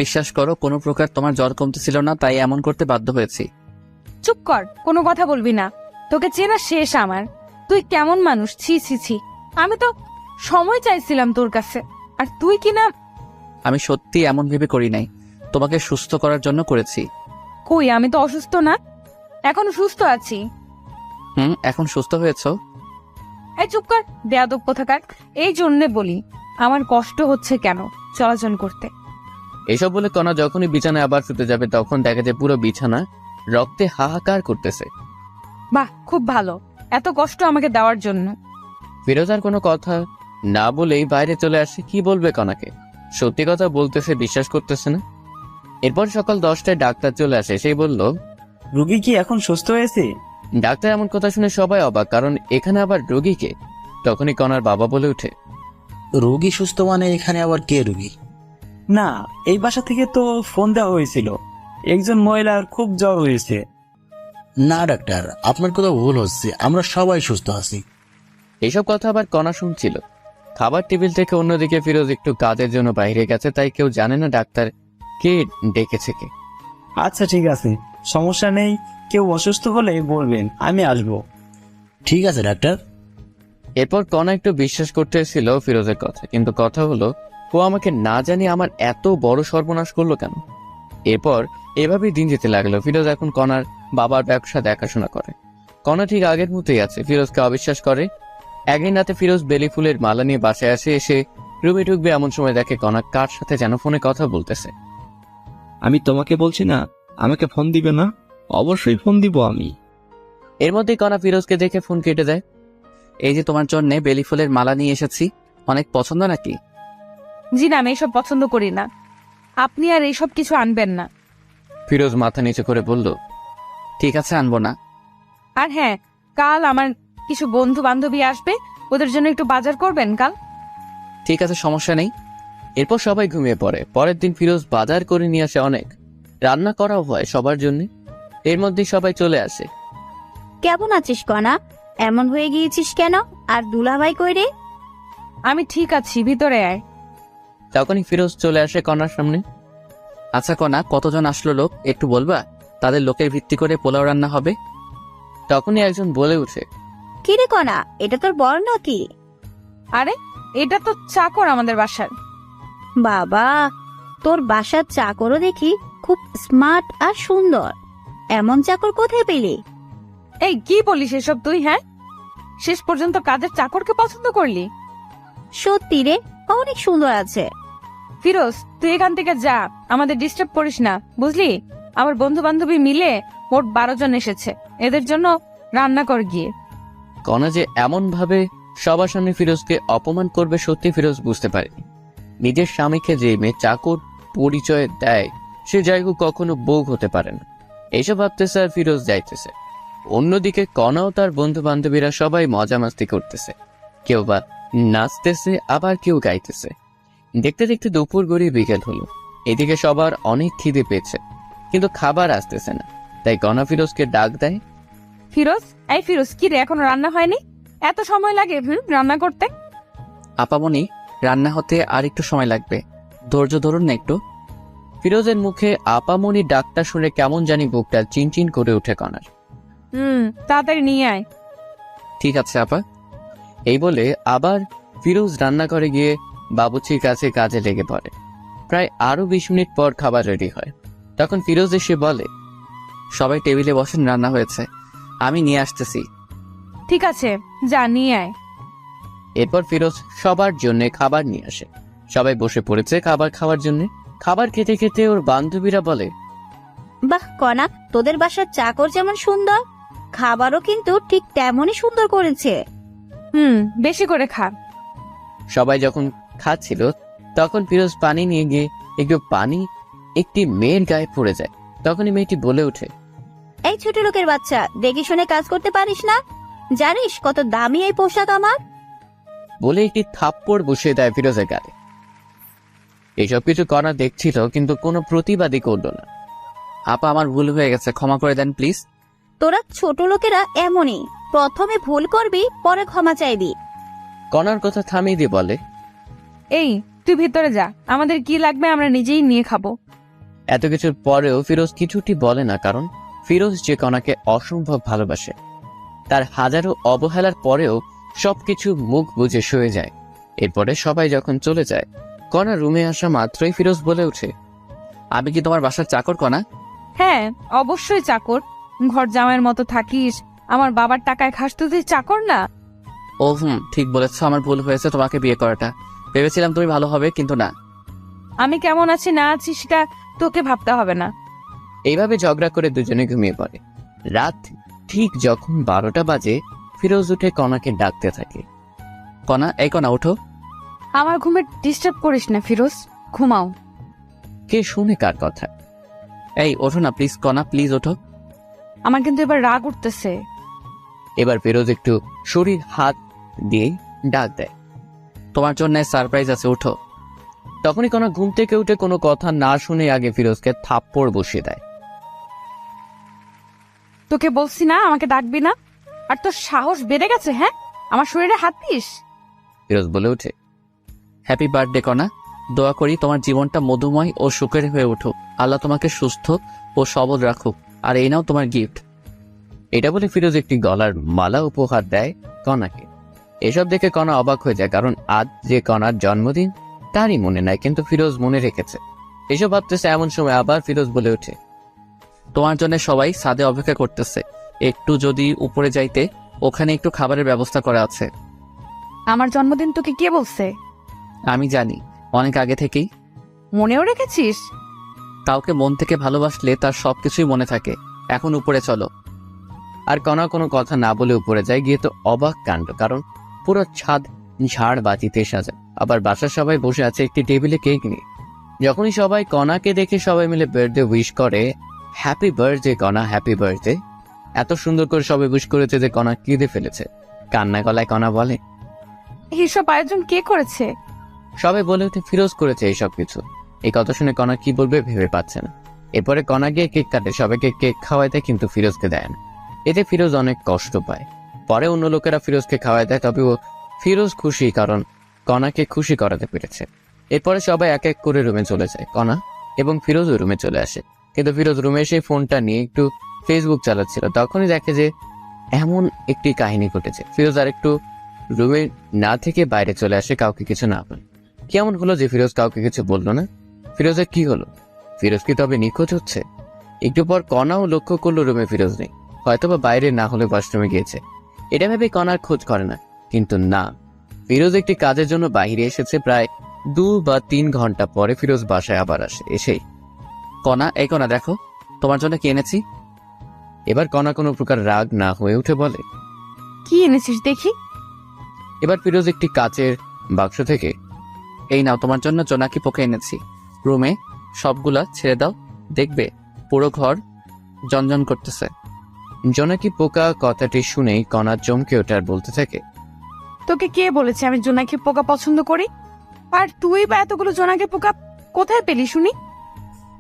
বিশ্বাস করো, কোনো প্রকার তোমার জ্বর কমতেছিল না, তাই এমন করতে বাধ্য হয়েছি। চুপ কর, কোনো কথা বলবি না। তোকে চেনা শেষ আমার। তুই কেমন মানুষ, ছি ছি ছি। আমি তো সময় চাইছিলাম তোর কাছে, আর তুই কিনা। আমি সত্যি এমন ভেবে করি নাই, তোমাকে সুস্থ করার জন্য করেছি। কই, আমি তো অসুস্থ না, এখনো সুস্থ আছি। এখন সুস্থ হয়েছো? এই চুপ কর, বেয়াদব কোথাকার। এই জন্যে বলি আমার কষ্ট হচ্ছে কেন চলাচল করতে। এসব বলে কণা যখনই বিছানায় আবার শুতে যাবে তখন দেখা যায় পুরো বিছানা রক্তে হাহাকার করতেছে। বাহ, খুব ভালো, এত কষ্ট আমাকে দেওয়ার জন্য। ফিরোজ আর কোনো কথা না বলেই বাইরে চলে আসে। কি বলবে কনাকে? সত্যি কথা বলতেছে, বিশ্বাস করতেছে না। এরপর সকাল 10টায় ডাক্তার চলে আসে। সেই বলল, রুগী কি এখন সুস্থ হয়েছে? ডাক্তার এমন কথা শুনে সবাই অবাক, কারণ এখানে আবার রোগীকে। তখনই কনার বাবা বলে ওঠে, রোগী সুস্থ মানে এখানে আবার কে রোগী? না, এই বাসা থেকে তো ফোন দেওয়া হয়েছিল, একজন মহিলার খুব জ্বর হয়েছে। না ডাক্তার, আপনার কথা ভুল হচ্ছে, আমরা সবাই সুস্থ আছি। এইসব কথা আবার কণা শুনছিল। খাবার টেবিল থেকে অন্যদিকে ফিরোজ একটু কাজের জন্য বাইরে গেছে, তাই কেউ জানে না ডাক্তার কে ডেকেছে কে। আচ্ছা ঠিক আছে, সমস্যা নেই, কেউ অসুস্থ হলে বলবেন, আমি আসবো। ঠিক আছে ডাক্তার। এরপর কণা একটু বিশ্বাস করতেছিল ফিরোজের কথা, কিন্তু কথা হলো ও আমাকে না জানি আমার এত বড় সর্বনাশ করলো কেন। এরপর এভাবেই দিন যেতে লাগলো। ফিরোজ এখন কণার বাবার ব্যবসা দেখাশোনা করে। কণা ঠিক আগের মতোই আছে, ফিরোজকে অবিশ্বাস করে। একদিন রাতে ফিরোজ বেলি ফুলের মালা নিয়ে বাসায় আসে। এসে রুমে ঢুকবে এমন সময় দেখে কণা কার সাথে যেন ফোনে কথা বলতেছে। আমি তোমাকে বলছি না আমাকে ফোন দিবে না? অবশ্যই ফোন দিব আমি। এর মধ্যেই কণা ফিরোজকে দেখে ফোন কেটে দেয়। এই যে তোমার জন্য বেলি ফুলের মালা নিয়ে এসেছি, অনেক পছন্দ নাকি? জি না, আমি এইসব পছন্দ করি না, আপনি আর এইসব কিছু আনবেন না। ফিরোজ মাথা নিচু করে বলল, ঠিক আছে, আনবো না। আর হ্যাঁ, কাল আমার কিছু বন্ধু বান্ধবী আসবে, ওদের জন্য একটু বাজার করবেন কাল। ঠিক আছে, সমস্যা নেই। এরপর সবাই ঘুমিয়ে পড়ে। পরের দিন ফিরোজ বাজার করে নিয়ে আসে অনেক, রান্না করাও হয় সবার জন্য। এর মধ্যেই সবাই চলে আসে। কেমন আছিস কণা? এমন হয়ে গিয়েছিস কেন? আর দুলাভাই কই রে? আমি ঠিক আছি, ভিতরে আয়। তখনই ফিরোজ চলে আসে কণার সামনে। আচ্ছা কণা, কতজন আসলো লোক একটু বলবা? তাদের লোকের ভিত্তি করে পোলাও রান্না হবে। তখনই একজন বলে উঠে, কি রে কণা, এটা তোর বর নাকি? আরে, এটা তো চাকর আমাদের বাসার। বাবা, তোর বাসার চাকরও দেখি খুব স্মার্ট আর সুন্দর। এমন চাকর কোথায় পেলি? এই কি বলিস এসব তুই? হ্যাঁ, শেষ পর্যন্ত কাজের চাকরকে পছন্দ করলি? সত্যি রে, অনেক সুন্দর আছে। ফিরোজ, তুই এখান থেকে যা, আমাদের ডিস্টার্ব করিস না, বুঝলি? আমার বন্ধু বান্ধবী মিলে মোট 12 জন এসেছে, এদের জন্য রান্না কর গিয়ে। কণা যে এমন ভাবে সবার সামনে ফিরোজকে অপমান করবে সত্যি ফিরোজ বুঝতে পারেনি। নিজের স্বামীকে যে মেয়ে চাকর পরিচয় দেয়, সে জায়গা কখনো বউ হতে পারে না। এইসব ভাবতেছে আর ফিরোজ যাইতেছে। অন্যদিকে কণাও তার বন্ধু বান্ধবীরা সবাই মজা মাস্তি করতেছে, কেউ বা নাচতেছে, আবার কেউ গাইতেছে। দেখতে দেখতে দুপুর গড়িয়ে বিকেল হলো। এদিকে সবার অনেক খিদে পেয়েছে, কিন্তু খাবার আসতেছে না। তাই কণা ফিরোজকে ডাক দেয়। ফিরোজ, এই ফিরোজ, কি রে, এখনো রান্না হয়নি? এত সময় লাগে রান্না করতে? আপামনি, রান্না হতে আর একটু সময় লাগবে, ধৈর্য ধরুন না একটু। ফিরোজের মুখে আপামনি ডাকটা শুনে কেমন জানি বুকটা চিনচিন করে উঠে কণার। তাড়াতাড়ি নিয়ে আয়। ঠিক আছে আপা। এই বলে আবার ফিরোজ রান্নাঘরে গিয়ে বাবুর্চির কাছে কাজে লেগে পড়ে। প্রায় আরো 20 মিনিট পর খাবার রেডি হয়। তখন ফিরোজ এসে বলে, সবাই টেবিলে বসেন, রান্না হয়েছে, আমি নিয়ে আসতেছি। ঠিক আছে, যা নিয়ে আয়। এরপর ফিরোজ সবার জন্য খাবার নিয়ে আসে। সবাই বসে পড়েছে খাবার খাওয়ার জন্য। খাবার খেতে খেতে ওর বান্ধবীরা বলে, বাহ কণা, তোদের বাসার চাকর যেমন সুন্দর, খাবারও কিন্তু ঠিক তেমনই সুন্দর করেছে। বেশি করে খা। সবাই যখন খাচ্ছিল তখন ফিরোজ পানি নিয়ে গিয়ে একটু পানি একটি মেয়ের গায়ে পড়ে যায়। তখনই মেয়েটি বলে ওঠে, এই ছোট লোকের বাচ্চা, দেখে শুনে কাজ করতে পারিস না? জানিস কত দামি এই পোশাক আমার? বলে একটি থাপ্পড় বসিয়ে দেয় ফিরোজের গায়ে। এইসব কিছু কণা দেখছিল, কিন্তু কোনো প্রতিবাদই করলো না। আপা, আমার ভুল হয়ে গেছে, ক্ষমা করে দেন প্লিজ। তোরা ছোট লোকেরা এমনই, প্রথমে ভুল করবি, পরে ক্ষমা চাইবি। কণার কথা থামিয়ে দিয়ে বলে, এই তুই ভিতরে যা, আমাদের কি লাগবে আমরা নিজেই নিয়ে খাবো। এত কিছুর পরেও ফিরোজ কিছুটি বলে না, কারণ ফিরোজ যে কণাকে অসম্ভব ভালোবাসে। তার হাজারো অবহেলার পরেও সবকিছু মুখ বুজে সয়ে যায়। এরপরে সবাই যখন চলে যায়, কণা রুমে আসা মাত্রই ফিরোজ বলে ওঠে, আমি কি তোমার বাসার চাকর কণা? হ্যাঁ, অবশ্যই চাকর। ঘর জামাইয়ের মতো থাকিস, আমার বাবার টাকায় খাস, তুই চাকর না? ও ঠিক বলেছ, আমার ভুল হয়েছে তোমাকে বিয়ে করাটা। ভেবেছিলাম তুমি ভালো হবে, কিন্তু না। আমি কেমন আছি না আছি সেটা তোকে ভাবতে হবে না। এইভাবে ঝগড়া করে দুজনে ঘুমিয়ে পড়ে। রাত ঠিক যখন 12টা বাজে ফিরোজ উঠে কণাকে ডাকতে থাকে। কণা, এই কণা ওঠো। আমার ঘুমে ডিস্টার্ব করিস না ফিরোজ, ঘুমাও। কে শুনে কার কথা? এই ওঠো না প্লিজ কণা, প্লিজ ওঠো। আমার কিন্তু এবার রাগ উঠতেছে। এবার ফিরোজ একটু শরীর হাত দিয়ে ডাক দেয়। তোমার জন্য সারপ্রাইজ আছে, ওঠো। তখনই কণা ঘুম থেকে উঠে কোনো কথা না শুনে আগে ফিরোজকে থাপ্পড় বসিয়ে দেয়। তোকে বলছি না আমাকে ডাকবি না, আর তোর সাহস বেড়ে গেছে। হ্যাঁ, আমার শরীরে হাত দিস। ফিরোজ বলে ওঠে, হ্যাপি বার্থডে কণা। দোয়া করি তোমার জীবনটা মধুময় ও সুখের হয়ে উঠুক। আল্লাহ তোমাকে সুস্থ ও সবল রাখুক। আর এই নাও তোমার গিফট। এটা বলে ফিরোজ একটি গলার মালা উপহার দেয় কণাকে। এসব দেখে কণা অবাক হয়ে যায়, কারণ আজ যে কণার জন্মদিন তারই মনে নাই, কিন্তু ফিরোজ মনে রেখেছে। এসব ভাবতেছে এমন সময় আবার ফিরোজ বলে ওঠে, তোমার জন্য সবাই ছাদে অপেক্ষা করতেছে। একটু যদি উপরে যাইতে, ওখানে একটু খাবারের ব্যবস্থা করা আছে। আমার জন্মদিন তোকে কে বলছে? আমি জানি, অনেক আগে থেকেই। মনেও রেখেছিস? কাউকে মন থেকে ভালোবাসলে তার সবকিছুই মনে থাকে। এখন উপরে চলো। আর কণা কোনো কথা না বলে উপরে যায়। গিয়ে তো অবাক কাণ্ড, কারণ পুরো ছাদ ঝাড় বাতিতে সাজা। আবার বাসার সবাই বসে আছে একটি টেবিলে কেক নিয়ে। যখনই সবাই কণাকে দেখে সবাই মিলে বার্থডে উইশ করে, হ্যাপি বার্থডে কণা, হ্যাপি বার্থডে। এত সুন্দর করে সবাই উইশ করেছে যে কণা কেঁদে ফেলেছে। কান্না গলায় কণা বলে, এইসব আয়োজন কে করেছে? সবাই বলে ওঠে, ফিরোজ করেছে এইসব কিছু। এই কথা শুনে কণা কি বলবে ভেবে পাচ্ছে না। এরপরে কণা গিয়ে কেক কাটে, সবাইকে কেক খাওয়ায় দেয়, কিন্তু ফিরোজকে দেয় না। এতে ফিরোজ অনেক কষ্ট পায়। পরে অন্য লোকেরা ফিরোজকে খাওয়ায় দেয়, তবে ফিরোজ খুশি, কারণ কণাকে খুশি করাতে পেরেছে। এরপরে সবাই এক এক করে রুমে চলে যায়। কণা এবং ফিরোজও রুমে চলে আসে, কিন্তু ফিরোজ রুমে এসে ফোনটা নিয়ে একটু ফেসবুক চালাচ্ছিল। তখনই দেখে যে এমন একটি কাহিনী ঘটেছে। ফিরোজ আর একটু রুমে না থেকে বাইরে চলে আসে, কাউকে কিছু না বলে। কেমন হলো যে ফিরোজ কাউকে কিছু বললো না? ফিরোজের কি হলো? ফিরোজ কি তবে নিখোঁজ হচ্ছে? একটু পর কণাও লক্ষ্য করলো রুমে ফিরোজ নেই, হয়তোবা বাইরে না হলে ওয়াশরুমে গিয়েছে। এটা ভেবে কণার খোঁজ করে না, কিন্তু না, ফিরোজ একটি কাজের জন্য বাইরে এসেছে। প্রায় 2 বা 3 ঘন্টা পরে ফিরোজ বাসায় আবার আসে। এসেই, কণা, এই কণা দেখো, তোমার জন্য কি এনেছি। এবার কণা কোনো প্রকার রাগ না হয়ে উঠে বলে, কি এনেছিস দেখি। এবার ফিরোজ একটি কাচের বাক্স থেকে, এই নাও তোমার জন্য জোনাকি পোকা এনেছি। রুমে সবগুলা ছেড়ে দাও, দেখবে পুরো ঘর জনজন করতেছে। জোনাকি পোকা কথাটি শুনেই কণা চমকে ওঠে আর বলতে থাকে, তোকে কে বলেছে আমি জোনাকি পোকা পছন্দ করি? আর তুই বা এতগুলো জোনাকি পোকা কোথায় পেলি শুনি?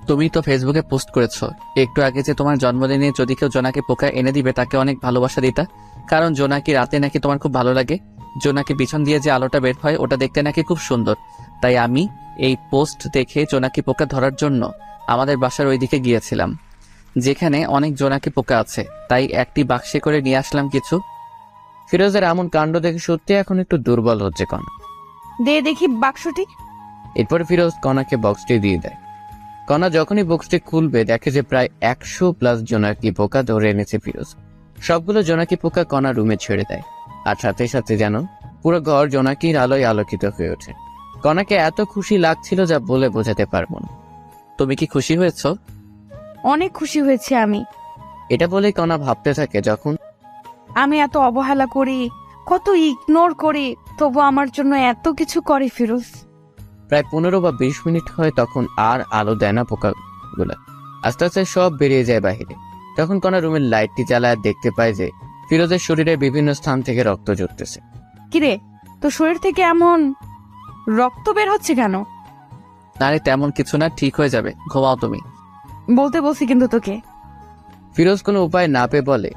তুমি তো ফেসবুকে পোস্ট করেছো একটু আগে যে তোমার জন্মদিনে যদি কেউ জোনাকি পোকা এনে দিবে তাকে অনেক ভালোবাসা দিতা, কারণ জোনাকি রাতে নাকি তোমার খুব ভালো লাগে। জোনাকি পিছন দিয়ে যে আলোটা বের হয় ওটা দেখতে নাকি খুব সুন্দর। তাই আমি এই পোস্ট দেখে জোনাকি পোকা ধরার জন্য আমাদের বাসার ওইদিকে গিয়েছিলাম, যেখানে অনেক জোনাকি পোকা আছে। তাই একটি বাক্সে করে নিয়ে আসলাম কিছু। ফিরোজের এমন কাণ্ড দেখে সত্যি এখন একটু দুর্বল হচ্ছে কণা। দে দেখি বাক্সটি। এরপরে ফিরোজ কণাকে বক্সটি দিয়ে দেয়। কণা যখনই বক্সটি খুলবে দেখে যে প্রায় 100+ জোনাকি পোকা ধরে এনেছে ফিরোজ। সবগুলো জোনাকি পোকা কণা রুমে ছেড়ে দেয়, আর সাথে সাথে যেন পুরো ঘর জোনাকির আলোয় আলোকিত হয়ে ওঠে। কণাকে এত খুশি লাগছিল যা বলে বোঝাতে পারবো না। তুমি কি খুশি হয়েছো? অনেক খুশি হয়েছে আমি। এটা বলে কণা ভাবতে থাকে, যখন আমি এত অবহেলা করি, কত ইগনোর করি, তবু আমার জন্য এত কিছু করে ফিরোজ। প্রায় 15 বা 20 মিনিট হয়, তখন আর আলো দেয় না পোকাগুলা। আস্তে আস্তে সব বেরিয়ে যায় বাহিরে। তখন কণা রুমের লাইটটি জ্বালায় দেখতে পায় যে ফিরোজের শরীরে বিভিন্ন স্থান থেকে রক্ত ঝরতেছে। কিরে, তোর শরীর থেকে এমন রক্ত বের হচ্ছে কেন? আরে তেমন কিছু না, ঠিক হয়ে যাবে, ঘুমাও তুমি। বলতে বলছি কিন্তু তোকে। ফিরোজ কোনো উপায় না পেয়ে বলে,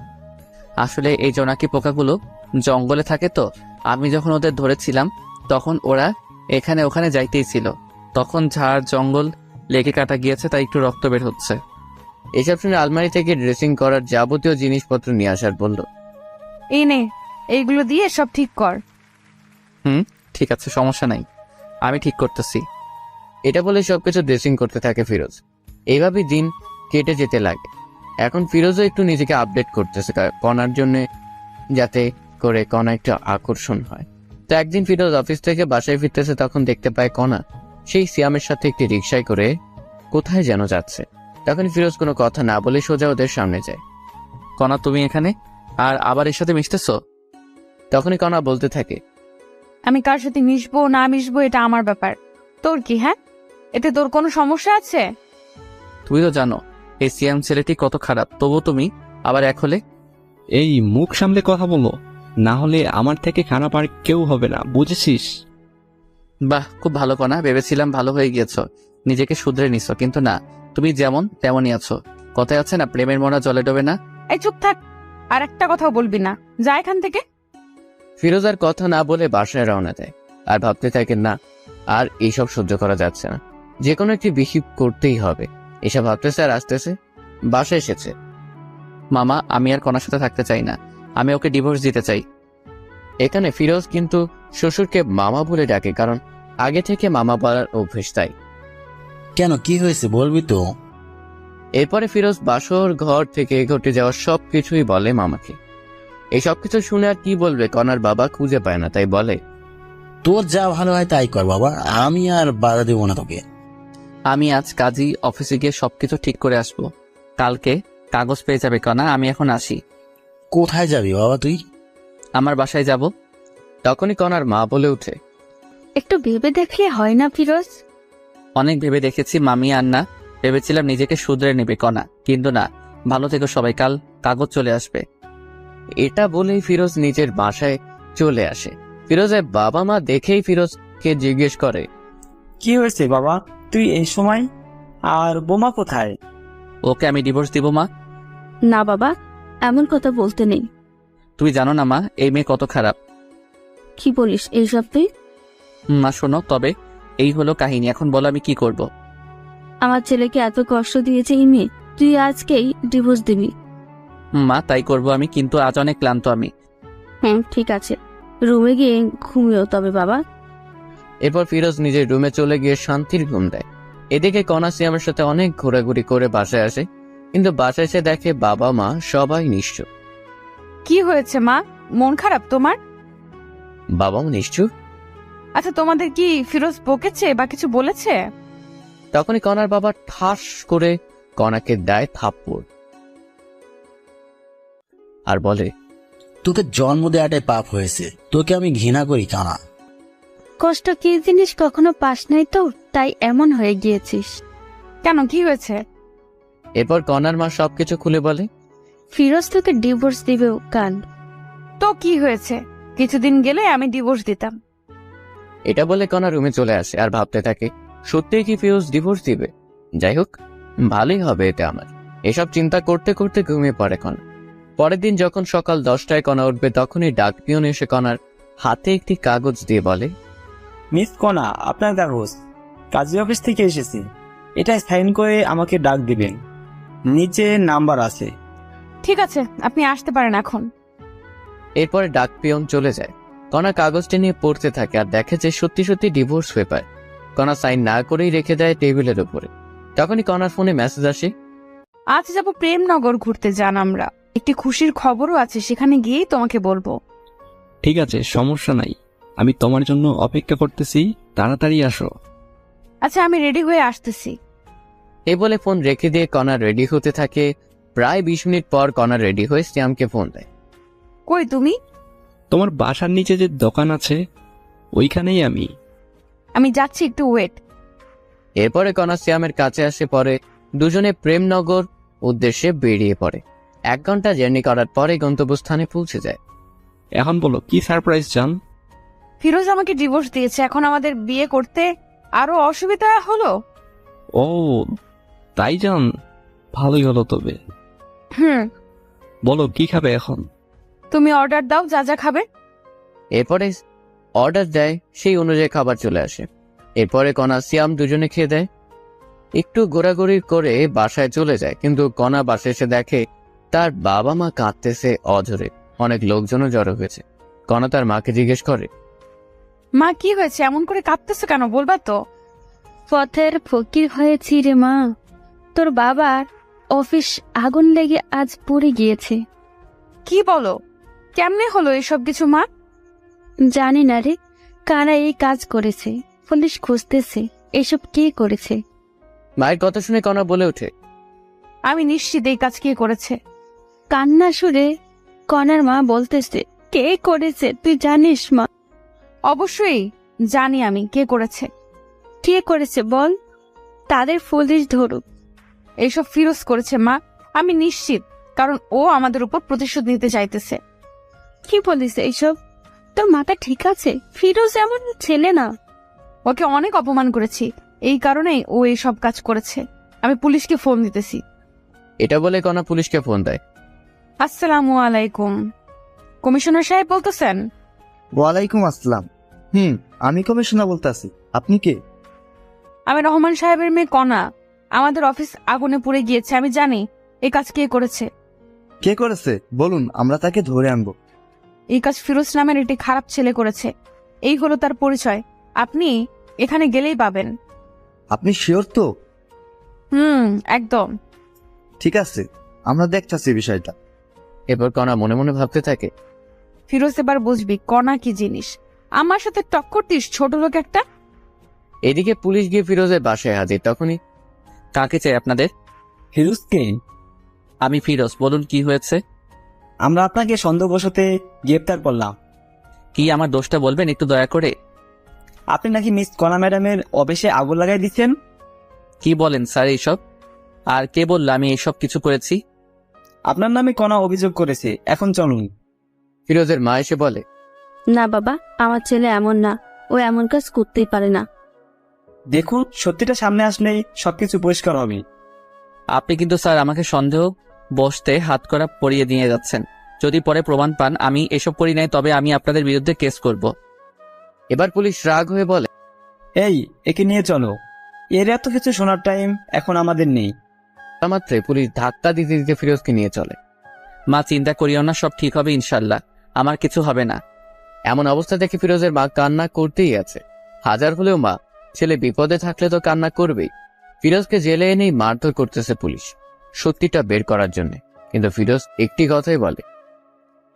আসলে এই জোনাকি পোকাগুলো জঙ্গলে থাকে, তো আমি যখন ওদের ধরেছিলাম তখন ওরা এখানে ওখানে যাইতেই ছিল। তখন ঝাড় জঙ্গল লেগে কাটা গিয়েছে, তাই একটু রক্ত বের হচ্ছে। এসব শুনে আলমারি থেকে ড্রেসিং করার যাবতীয় জিনিসপত্র নিয়ে আসার বলল। এই নে, এইগুলো দিয়ে সব ঠিক কর। ঠিক আছে, সমস্যা নাই, আমি ঠিক করতেছি। এটা বলে সবকিছু ড্রেসিং করতে থাকে ফিরোজ। এইভাবেই দিন কেটে যেতে লাগে। এখন ফিরোজও একটু নিজেকে আপডেট করতেছে কণার জন্য, যাতে করে কণা একটু আকর্ষণ হয়। তো একদিন ফিরোজ অফিস থেকে বাসায় ফিরতেছে, তখন দেখতে পায় কণা সেই সিয়ামের সাথে একটি রিকশায় করে কোথায় যেন যাচ্ছে। তখন ফিরোজ কোনো কথা না বলে সোজা ওদের সামনে যায়। কণা, তুমি এখানে আর আবার এর সাথে মিশতেছো? তখনই কণা বলতে থাকে, আমি কার সাথে মিশবো না মিশবো এটা আমার ব্যাপার, তোর কি? হ্যাঁ, এতে তোর কোনো সমস্যা আছে? তুমি তো জানো এই সিয়াম ছেলেটি কত খারাপ, তবু তুমি আবার এক হলে। এই মুখ সামলে কথা বলো, না হলে আমার থেকে খারাপ আর কেউ হবে না, বুঝেছিস? বাহ, খুব ভালো কণা, ভেবেছিলাম ভালো হয়ে গিয়েছো, নিজেকে শুধরে নিছো, কিন্তু না, তুমি যেমন তেমনই আছো। কথায় আছে না, প্রেমের মরা জলে ডোবে না। এই চুপ থাক, আর একটা কথাও বলবি না, যা এখান থেকে। ফিরোজ আর কথা না বলে বাসায় রওনা দেয়। আর ভাবতে থাকে, না আর এইসব সহ্য করা যাচ্ছে না, যে কোনো একটি বিহিব করতেই হবে। এসব ভাবতেছে আর আসতেছে বাসায় এসেছে। মামা, আমি আর কণার সাথে থাকতে চাই না, আমি ওকে ডিভোর্স দিতে চাই। এখানে ফিরোজ কিন্তু শ্বশুরকে মামা বলে ডাকে, কারণ আগে থেকে মামা বলার অভ্যেস তাই। কেন, কি হয়েছে বলবি তো? এরপরে ফিরোজ বাসর ঘর থেকে ঘটে যাওয়া সবকিছুই বলে মামাকে। এই সবকিছু শুনে আর কি বলবে, কণার বাবা খুঁজে পায় না, তাই বলে, তোর যা ভালো হয় তাই কর বাবা, আমি আর বাধা দেবো না তোকে। আমি আজ কাজী অফিসে গিয়ে সবকিছু ঠিক করে আসবো, কালকে কাগজ পেয়ে যাবে কণা, আমি এখন আসি। কোথায় যাবি বাবা তুই? আমার বাসায় যাব। তখনই কণার মা বলে উঠে, একটু ভেবে দেখলে হয় না ফিরোজ? অনেক ভেবে দেখেছি মামি, আর না, ভেবেছিলাম নিজেকে শুধরে নেবে কণা, কিন্তু না। ভালো থেকো সবাই, কাল কাগজ চলে আসবে। এটা বলেই ফিরোজ নিজের বাসায় চলে আসে। ফিরোজের বাবা মা দেখেই ফিরোজকে জিজ্ঞেস করে, কি হয়েছে বাবা, তুই এই সময়? আর বোমা কোথায়? ওকে আমি ডিভোর্স দিব মা। না বাবা, এমন কথা বলতে নেই। তুমি জানো না মা, এই মেয়ে কত খারাপ। কি বলিস এইসব তুই? মা শোনো, তবে এই হলো কাহিনী, এখন বলো আমি কি করব। আমার ছেলেকে এত কষ্ট দিয়েছে এই মেয়ে, তুই আজকেই ডিভোর্স দিবি? মা তাই করব আমি, কিন্তু আজ অনেক ক্লান্ত আমি। হ্যাঁ ঠিক আছে, রুমে গিয়ে ঘুমিও তবে বাবা। এরপর ফিরোজ নিজের রুমে চলে গিয়ে শান্তির ঘুম দেয়। এদিকে কণা সিয়ামের সাথে অনেক ঘোরাঘুরি করে বাসায় আসে, কিন্তু বাসায় এসে দেখে বাবা মা সবাই নিশ্চুপ। কি হয়েছে মা, মন খারাপ তোমার? বাবাও নিশ্চুপ। আচ্ছা, তোমাদের কি ফিরোজ বকেছে বা কিছু বলেছে? তখনই কণার বাবা ঠাস করে কণাকে দেয় থাপ্পড় আর বলে, তোকে জন্ম দেওয়াটাই পাপ হয়েছে, তোকে আমি ঘৃণা করি কানা। কষ্ট কি জিনিস কখনো পাস নাই তো, তাই এমন হয়ে গিয়েছিস। কেন, কি হয়েছে? এরপর কণার মা সবকিছু খুলে বলে, ফিরোজ তোকে ডিভোর্স দিবে কান। তো কি হয়েছে, কিছুদিন গেলে আমি ডিভোর্স দিতাম। এটা বলে কণা রুমে চলে আসে আর ভাবতে থাকে, সত্যিই কি ফিরোজ ডিভোর্স দিবে? যাই হোক, ভালোই হবে এটা আমার। এসব চিন্তা করতে করতে ঘুমিয়ে পড়ে কণা। পরের দিন যখন সকাল 10টায় কণা উঠবে, তখনই ডাক পিয়ন এসে কণার হাতে একটি কাগজ দিয়ে বলে, মিস কণা, আপনার কাগজ কাজী অফিস থেকে এসেছে, এটা সাইন করে আমাকে ডাক দিবেন, নিচে নাম্বার আছে। ঠিক আছে, আপনি আসতে পারেন এখন। এরপরে ডাক পিয়ন চলে যায়। কণা কাগজটি নিয়ে পড়তে থাকে আর দেখে যে সত্যি সত্যি ডিভোর্স পেপার। কণা সাইন না করেই রেখে দেয় টেবিলের উপরে। তখনই কণার ফোনে মেসেজ আসে, আজ যাব প্রেমনগর ঘুরতে, যান আমরা, একটি খুশির খবরও আছে, সেখানে গিয়েই তোমাকে বলবো। ঠিক আছে, সমস্যা নাই, আমি তোমার জন্য অপেক্ষা করতেছি, তাড়াতাড়ি আসো। আচ্ছা, আমি রেডি হয়ে আসতেছি। এই বলে ফোন রেখে দিয়ে কণা রেডি হতে থাকে। প্রায় 20 মিনিট পর কণা রেডি হয়ে শ্যামকে ফোন দেয়। কই তুমি? তোমার বাসার নিচে যে দোকান আছে ওইখানেই আমি। আমি যাচ্ছি, একটু ওয়েট। এরপরে কণা শ্যামের কাছে আসে, পরে দুজনে প্রেমনগর উদ্দেশ্যে বেরিয়ে পড়ে। 1 ঘন্টা জার্নি করার পরে গন্তব্যস্থানে পৌঁছে যায়। এখন বলো কি সারপ্রাইজ চান? ফিরোজ আমাকে ডিভোর্স দিয়েছে, এখন আমাদের বিয়ে করতে আরো অসুবিধা হলো। ও তাই জান, ভালোই হলো তবে। বলো কি খাবে এখন? তুমি অর্ডার দাও, যা যা খাবে। এরপরে অর্ডার দেয়, সেই অনুযায়ী খাবার চলে আসে। এরপরে কণা শ্যাম দুজনে খেয়ে দেয়। একটু ঘোরাঘুরি করে বাসায় চলে যায়, কিন্তু কণা বাসায় এসে দেখে তার বাবা মা কাঁদতেছে অঝরে। অনেক লোকজনও জড়ো হয়েছে। কণা তার মাকে জিজ্ঞেস করে, মা কি হয়েছে, এমন করে কাঁদতেছো কেন, বলবা তো? পথের ফকির হয়েছি রে মা, তোর বাবার অফিস আগুন লেগে আজ পুড়ে গিয়েছে। কি বলো, কেমনে হলো এসব কিছু মা? জানি না রে, কারা এই কাজ করেছে, পুলিশ খুঁজতেছে এসব কে করেছে। মায়ের কথা শুনে কণা বলে ওঠে, আমি নিশ্চিত এই কাজ কে করেছে। কান্না সুরে কনার মা বলতেছে, কে করেছে তুই জানিস মা? অবশ্যই জানি আমি কে করেছে। কে করেছে বল, তাদের পুলিশ ধরুক। এইসব ফিরোজ করেছে মা, আমি নিশ্চিত, কারণ ও আমাদের উপর প্রতিশোধ নিতে চাইতেছে। কি বলিস এইসব? তোর মাথা ঠিক আছে? ফিরোজ এমন ছেলে না। ওকে অনেক অপমান করেছি, এই কারণেই ও এইসব কাজ করেছে। আমি পুলিশকে ফোন দিতেছি। এটা বলে কণা পুলিশকে ফোন দেয়। আসসালামু আলাইকুম, কমিশনার সাহেব বলতেছেন? ওয়ালাইকুম আসসালাম। আমি কমিশনার বলতেছি, আপনি কে? আমি রহমান সাহেবের মেয়ে কণা। আমাদের অফিস আগুনে পুড়ে গিয়েছে, আমি জানি এই কাজ কে করেছে। কে করেছে বলুন, আমরা তাকে ধরে আনবো। এই কাজ ফিরোজ নামের একটি খারাপ ছেলে করেছে। এই হলো তার পরিচয়, আপনি এখানে গেলেই পাবেন। আপনি শিওর তো? একদম। ঠিক আছে, আমরা দেখতেছি বিষয়টা। এরপর কণা মনে মনে ভাবতে থাকে, ফিরোজ এবার বুঝবি কণা কি জিনিস। আমার সাথে টক্কর দিস ছোট লোক একটা। এদিকে পুলিশ গিয়ে ফিরোজের বাসায় হাজির। তখনই, কাকে চাই আপনাদের? ফিরোজকে? আমি ফিরোজ, বলুন কি হয়েছে? আমরা আপনাকে সন্দেহবশতে গ্রেপ্তার করলাম। কি আমার দোষটা বলবেন একটু দয়া করে? আপনি নাকি মিস কণা ম্যাডামের অফিসে আগুন লাগাই দিচ্ছেন। কি বলেন স্যার এইসব? আর কে বলল আমি এইসব কিছু করেছি? আপনার নামে কণা অভিযোগ করেছে, এখন চলুন। ফিরোজের মা এসে বলে, না বাবা, আমার ছেলে এমন না, ও এমন কাজ করতেই পারে না। দেখুন, সত্যিটা সামনে আসলে সবকিছু পরিষ্কার হবে। আপনি কিন্তু স্যার আমাকে সন্দেহ বসতে হাত করা পরিয়ে দিয়ে যাচ্ছেন। যদি পরে প্রমাণ পান আমি এসব করি নাই, তবে আমি আপনাদের বিরুদ্ধে কেস করব। এবার পুলিশ রাগ হয়ে বলে, এই, একে নিয়ে চলো। এর এত কিছু শোনার টাইম এখন আমাদের নেই। মাত্রে পুলিশ ধাক্কা দিতে দিতে ফিরোজকে নিয়ে চলে। মা চিন্তা করিও না, সব ঠিক হবে ইনশাল্লাহ, আমার কিছু হবে না। এমন অবস্থা দেখে ফিরোজের মা কান্না করতেই আছে। হাজার হলেও মা, ছেলে বিপদে থাকলে তো কান্না করবেই। ফিরোজকে জেলে এনেই মারধর করতেছে পুলিশ, সত্যিটা বের করার জন্য। কিন্তু ফিরোজ একটি কথাই বলে,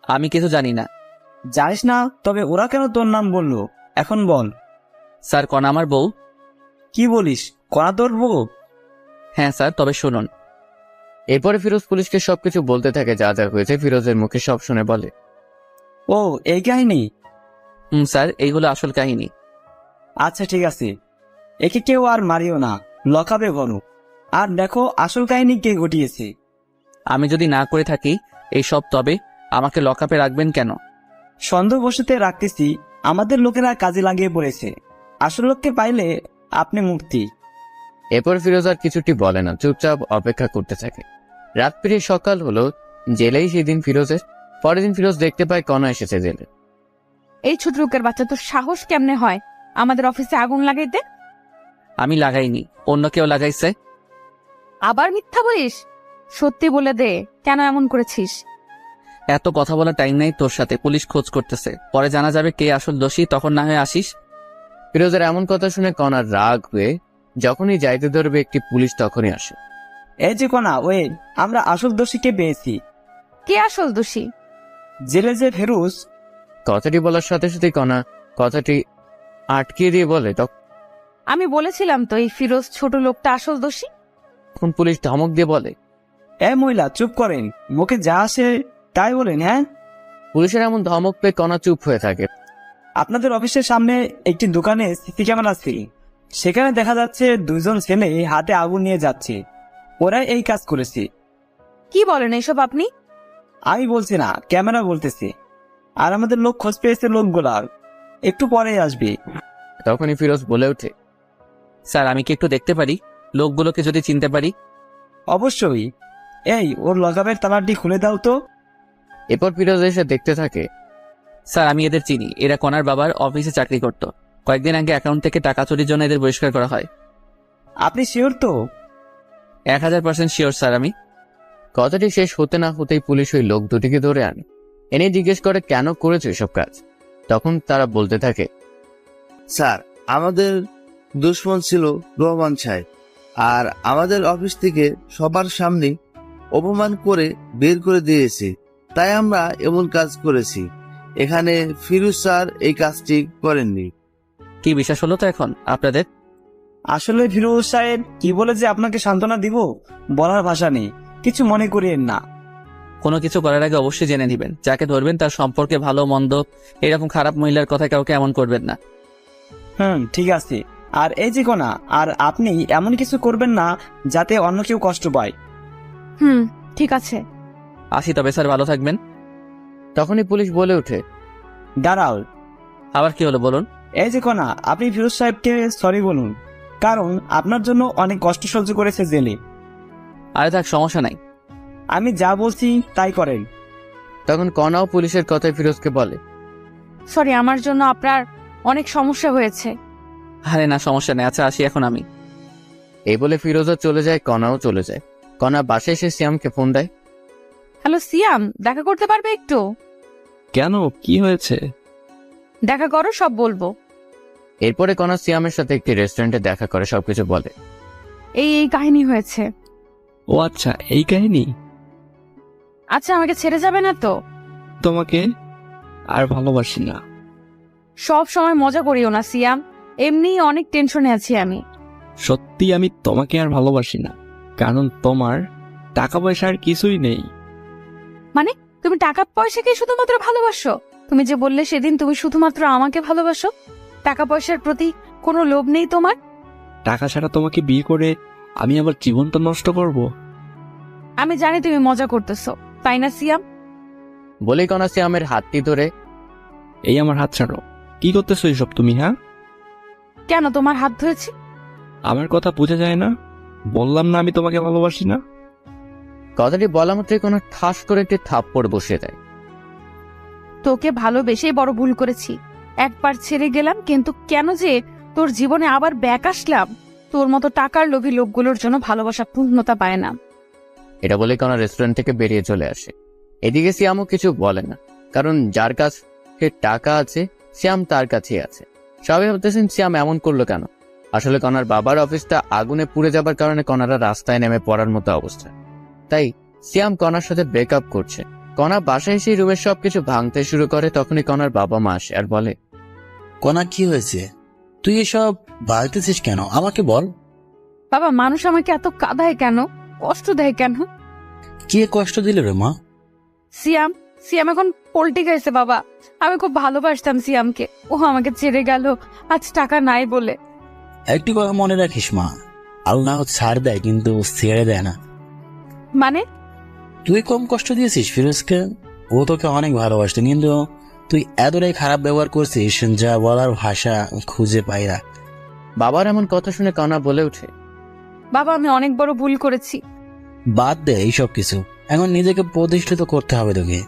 আমি কিছু জানি না। জানিস না? তবে ওরা কেন তোর নাম বললো এখন বল। স্যার কণা আমার বউ। কি বলিস, কণা তোর বউ? হ্যাঁ স্যার, তবে শুনুন। এরপরে ফিরোজ পুলিশকে সবকিছু বলতে থাকে, যা যা হয়েছে। ফিরোজের মুখে সব শুনে বলে, ও এই কাহিনী? স্যার এইগুলো আসল কাহিনী। আচ্ছা ঠিক আছে, একে কেউ আর মারিও না, লকাবে গরু। আর দেখো আসল কাহিনী কে ঘটিয়েছে। আমি যদি না করে থাকি এইসব, তবে আমাকে লকআপে রাখবেন কেন? সন্দেহবশতে রাখতেছি, আমাদের লোকেরা কাজে লাগিয়ে পড়েছে। আসল লোককে পাইলে আপনি মুক্তি। এরপর ফিরোজ আর কিছুটি বলে না, চুপচাপ অপেক্ষা করতে থাকে। রাত পেরিয়ে সকাল হলো। জেলেই সেদিন ফিরোজের। পরের দিন ফিরোজ দেখতে পায় কণা এসেছে জেলে। এই ছোট লোকের বাচ্চা, তোর সাহস কেমনে হয় আমাদের অফিসে আগুন লাগাইতে? আমি লাগাইনি, অন্য কেউ লাগাইছে। আবার মিথ্যা বলিস? সত্যি বলে দে, কেন এমন করেছিস? এত কথা বলার টাইম নেই তোর সাথে, পুলিশ খোঁজ করতেছে, পরে জানা যাবে কে আসল দোষী, তখন না হয় আসিস। ফিরোজের এমন কথা শুনে কণার রাগ হয়ে যখনই যাইতে ধরবে একটি পুলিশ তখনই আসে। এই যে কণা, ওয়ে, আমরা আসল দোষীকে পেয়েছি। কে আসল দোষী? জেলে যে ফেরুজ। কথাটি বলার সাথে সাথে কণা কথাটি আটকে দিয়ে বলে, আমি বলেছিলাম তো এই ফিরোজ ছোট লোকটা আসল দোষী। তখন পুলিশ ধমক দিয়ে বলে, এ মহিলা চুপ করেন, মুখে যা আসে তাই বলেন। হ্যাঁ, পুলিশের এমন ধমক পেয়ে কণা চুপ হয়ে থাকে। আপনাদের অফিসের সামনে একটি দোকানে সিসি ক্যামেরা আছে, সেখানে দেখা যাচ্ছে দুইজন ছেলে হাতে আগুন নিয়ে যাচ্ছে। ওরাই এই কাজ করেছে। কি বলেন এইসব আপনি? আমি বলছি না, ক্যামেরা বলতেছে। আর আমাদের লোক খোঁজ পেয়েছে লোকগুলার, একটু পরেই আসবে। তখনই ফিরোজ বলে ওঠে, স্যার আমি কি একটু দেখতে পারি, লোকগুলোকে যদি চিনতে পারি? অবশ্যই। এই, ওর লগাবের তালাটি খুলে দাও তো। এরপর ফিরোজ এসে দেখতে থাকে, স্যার আমি এদের চিনি, এরা কণার বাবার অফিসে চাকরি করত। কয়েকদিন আগে অ্যাকাউন্ট থেকে টাকা চুরির জন্য এদের বহিষ্কার করা হয়। আপনি শিওর তো? 1000% শিওর স্যার আমি। কথাটি শেষ হতে না হতেই পুলিশ ওই লোক দুটিকে ধরে আনে, এনে জিজ্ঞেস করে কেন করেছে এসব কাজ। তখন তারা বলতে থাকে, স্যার, আমাদের দুশ্মন ছিল রহমান সাহেব, আর আমাদের অফিস থেকে সবার সামনে অপমান করে বের করে দিয়েছে, তাই আমরা এমন কাজ করেছি। এখানে ফিরোজ স্যার এই কাজটি করেননি। কি বিশ্বাস হলো তো এখন আপনাদের? আসলে ফিরোজ সাহেব কি বলে যে আপনাকে সান্ত্বনা দিব বলার ভাষা নেই, কিছু মনে করিয়েন না। কোনো কিছু করার আগে অবশ্যই জেনে নেবেন, যাকে ধরবেন তার সম্পর্কে ভালো মন্দ, এরকম খারাপ মহিলার কথা কাউকে এমন করবেন না। ঠিক আছে। আর এই যে কোনা, আর আপনি এমন কিছু করবেন না যাতে অন্য কেউ কষ্ট পায়। ঠিক আছে। আসি তবে স্যার, ভালো থাকবেন। তখনই পুলিশ বলে ওঠে, দাঁড়াও, আবার কি হলো বলুন? এই যে কোনা, আপনি ফিরোজ সাহেবকে সরি বলুন, কারণ আপনার জন্য অনেক কষ্ট সহ্য করেছে জেলে। আরে থাক, সমস্যা নাই। আমি যা বলছি তাই করেন। তখন কণাও পুলিশের কথায় ফিরোজকে বলে, সরি, আমার জন্য আপনার অনেক সমস্যা হয়েছে। আরে না, সমস্যা নেই। আচ্ছা আসি এখন আমি। এই বলে ফিরোজও চলে যায়, কণাও চলে যায়। কণা বাসায় এসে সিয়ামকে ফোন দেয়। হ্যালো সিয়াম, দেখা করতে পারবে একটু? কেন, কি হয়েছে? দেখা করো, সব বলবো। এরপরে কণা সিয়ামের সাথে একটি রেস্টুরেন্টে দেখা করে সবকিছু বলে। এই কাহিনী হয়েছে। ও আচ্ছা, এই কাহিনী। আচ্ছা, আমাকে ছেড়ে যাবে না তো? তোমাকে আর ভালোবাসি না। সব সময় মজা করিও না সিয়াম, এমনি অনেক টেনশনে আছি আমি। সত্যি আমি তোমাকে আর ভালোবাসি না, কারণ তোমার টাকা পয়সা আর কিছুই নেই। মানে তুমি টাকা পয়সাকে শুধুমাত্র ভালোবাসো? তুমি যে বললে সেদিন তুমি শুধুমাত্র আমাকে ভালোবাসো, টাকা পয়সার প্রতি কোনো লোভ নেই তোমার? টাকা ছাড়া তোমাকে বিয়ে করে আমি আবার জীবনটা নষ্ট করব? আমি জানি তুমি মজা করতেছো, তাই না সিয়াম? বলেই কণা সিয়ামের হাতটি ধরে, এই আমার হাত ছাড়ো। কি করতেছো এইসব তুমি? হ্যাঁ, কেন তোমার হাত ধরেছি? আমার কথা বোঝা যায় না? বললাম না আমি তোমাকে ভালোবাসি না। কথাটি বলা মাত্রই কণা ঠাস করে একটি থাপ্পড় বসিয়ে দেয়। তোকে ভালোবেসেই বড় ভুল করেছি। একবার ছেড়ে গেলাম, কিন্তু কেন যে তোর জীবনে আবার ব্যাক আসলাম? তোর মতো টাকার লোভী লোকগুলোর জন্য ভালোবাসা পূর্ণতা পায় না। এটা বলে কণা রেস্টুরেন্ট থেকে বেরিয়ে চলে আসে। এদিকে সিয়ামও কিছু বলে না, কারণ যার কাছে টাকা আছে সিয়াম তার কাছেই আছে। সবাই ভাবতেছেন সিয়াম এমন করলো কেন। আসলে কণার বাবার অফিসটা আগুনে পুড়ে যাবার কারণে কণারা রাস্তায় নেমে পড়ার মতো অবস্থা। তাই সিয়াম কণার সাথে ব্রেকআপ করছে। কণা বাসায় এসে রুমের সবকিছু ভাঙতে শুরু করে। তখনই কণার বাবা মা আসে আর বলে, কণা কি হয়েছে? তুই এসব বাড়তেছিস কেন, আমাকে বল। বাবা, মানুষ আমাকে এত কাঁদায় কেন, কষ্ট দেয় কেন? কে কষ্ট দিল রে মা? সিয়াম সিয়াম এখন পল্টি খাইছে বাবা। আমি খুব ভালোবাসতাম সিয়ামকে, ও আমাকে ছেড়ে গেল আজ টাকা নাই বলে। একটি কথা মনে রাখিস মা, আল্লাহ ছাড় দেয় কিন্তু ছেড়ে দেয় না। মানে? তুই কম কষ্ট দিয়েছিস ফিরোজকে, ও তোকে অনেক ভালোবাসত, কিন্তু তুই এতটাই খারাপ ব্যবহার করছিস যা বলার ভাষা খুঁজে পাই না। বাবার এমন কথা শুনে কণা বলে ওঠে, বাবা, আমি অনেক বড় ভুল করেছি। বাদ দে এইসব কিছু, এখন নিজেকে প্রতিষ্ঠিত করতে হবে তোকে।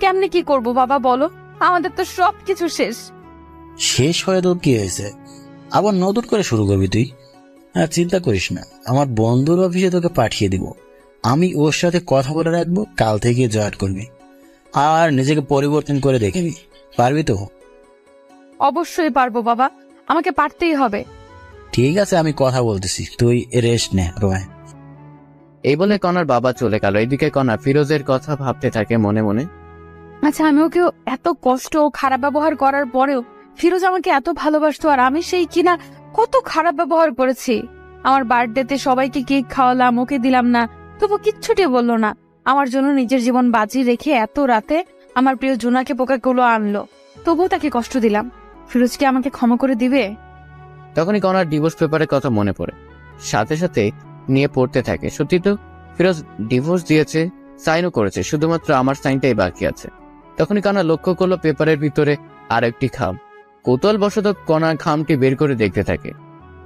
কেমনে কি করব বাবা বলো? আমাদের তো সবকিছু শেষ। শেষ হয়ে তোর কি হয়েছে? আবার নতুন করে শুরু করবি তুই? আর চিন্তা করিস না, আমার বন্ধুর অফিসে তোকে পাঠিয়ে দিব। আমি ওর সাথে কথা বলে রাখবো, কাল থেকে জয়েন করবি আর নিজেকে পরিবর্তন করে দেখবি। পারবি তো? অবশ্যই পারবো বাবা, আমাকে পারতেই হবে। ঠিক আছে, আমি কথা বলতেছি, তুই রেস্ট নে রোয়। এই বলে কণার বাবা চলে গেল। এদিকে কণা ফিরোজের কথা ভাবতে থাকে মনে মনে। আচ্ছা, আমি ওকে এত কষ্ট ও খারাপ ব্যবহার করার পরেও ফিরোজ আমাকে এত ভালোবাসতো, আর আমি সেই কিনা কত খারাপ ব্যবহার করেছি। আমার বার্থডেতে সবাইকে কেক খাওয়ালাম, ওকে দিলাম না, তবু কিচ্ছুটি বললো না। আমার জন্য নিজের জীবন বাজি রেখে এত রাতে আমার প্রিয় জোনাকে পোকাগুলো আনলো, তবুও তাকে কষ্ট দিলাম। ফিরোজ কি আমাকে ক্ষমা করে দিবে? তখনই কণার ডিভোর্স পেপারের কথা মনে পড়ে, সাথে সাথে নিয়ে পড়তে থাকে। সত্যি তো ফিরোজ ডিভোর্স দিয়েছে, সাইনও করেছে, শুধুমাত্র আমার সাইনটাই বাকি আছে। তখনই কণা লক্ষ্য করলো পেপারের ভিতরে আর একটি খাম। কৌতূহলবশত কণা খামটি বের করে দেখতে থাকে।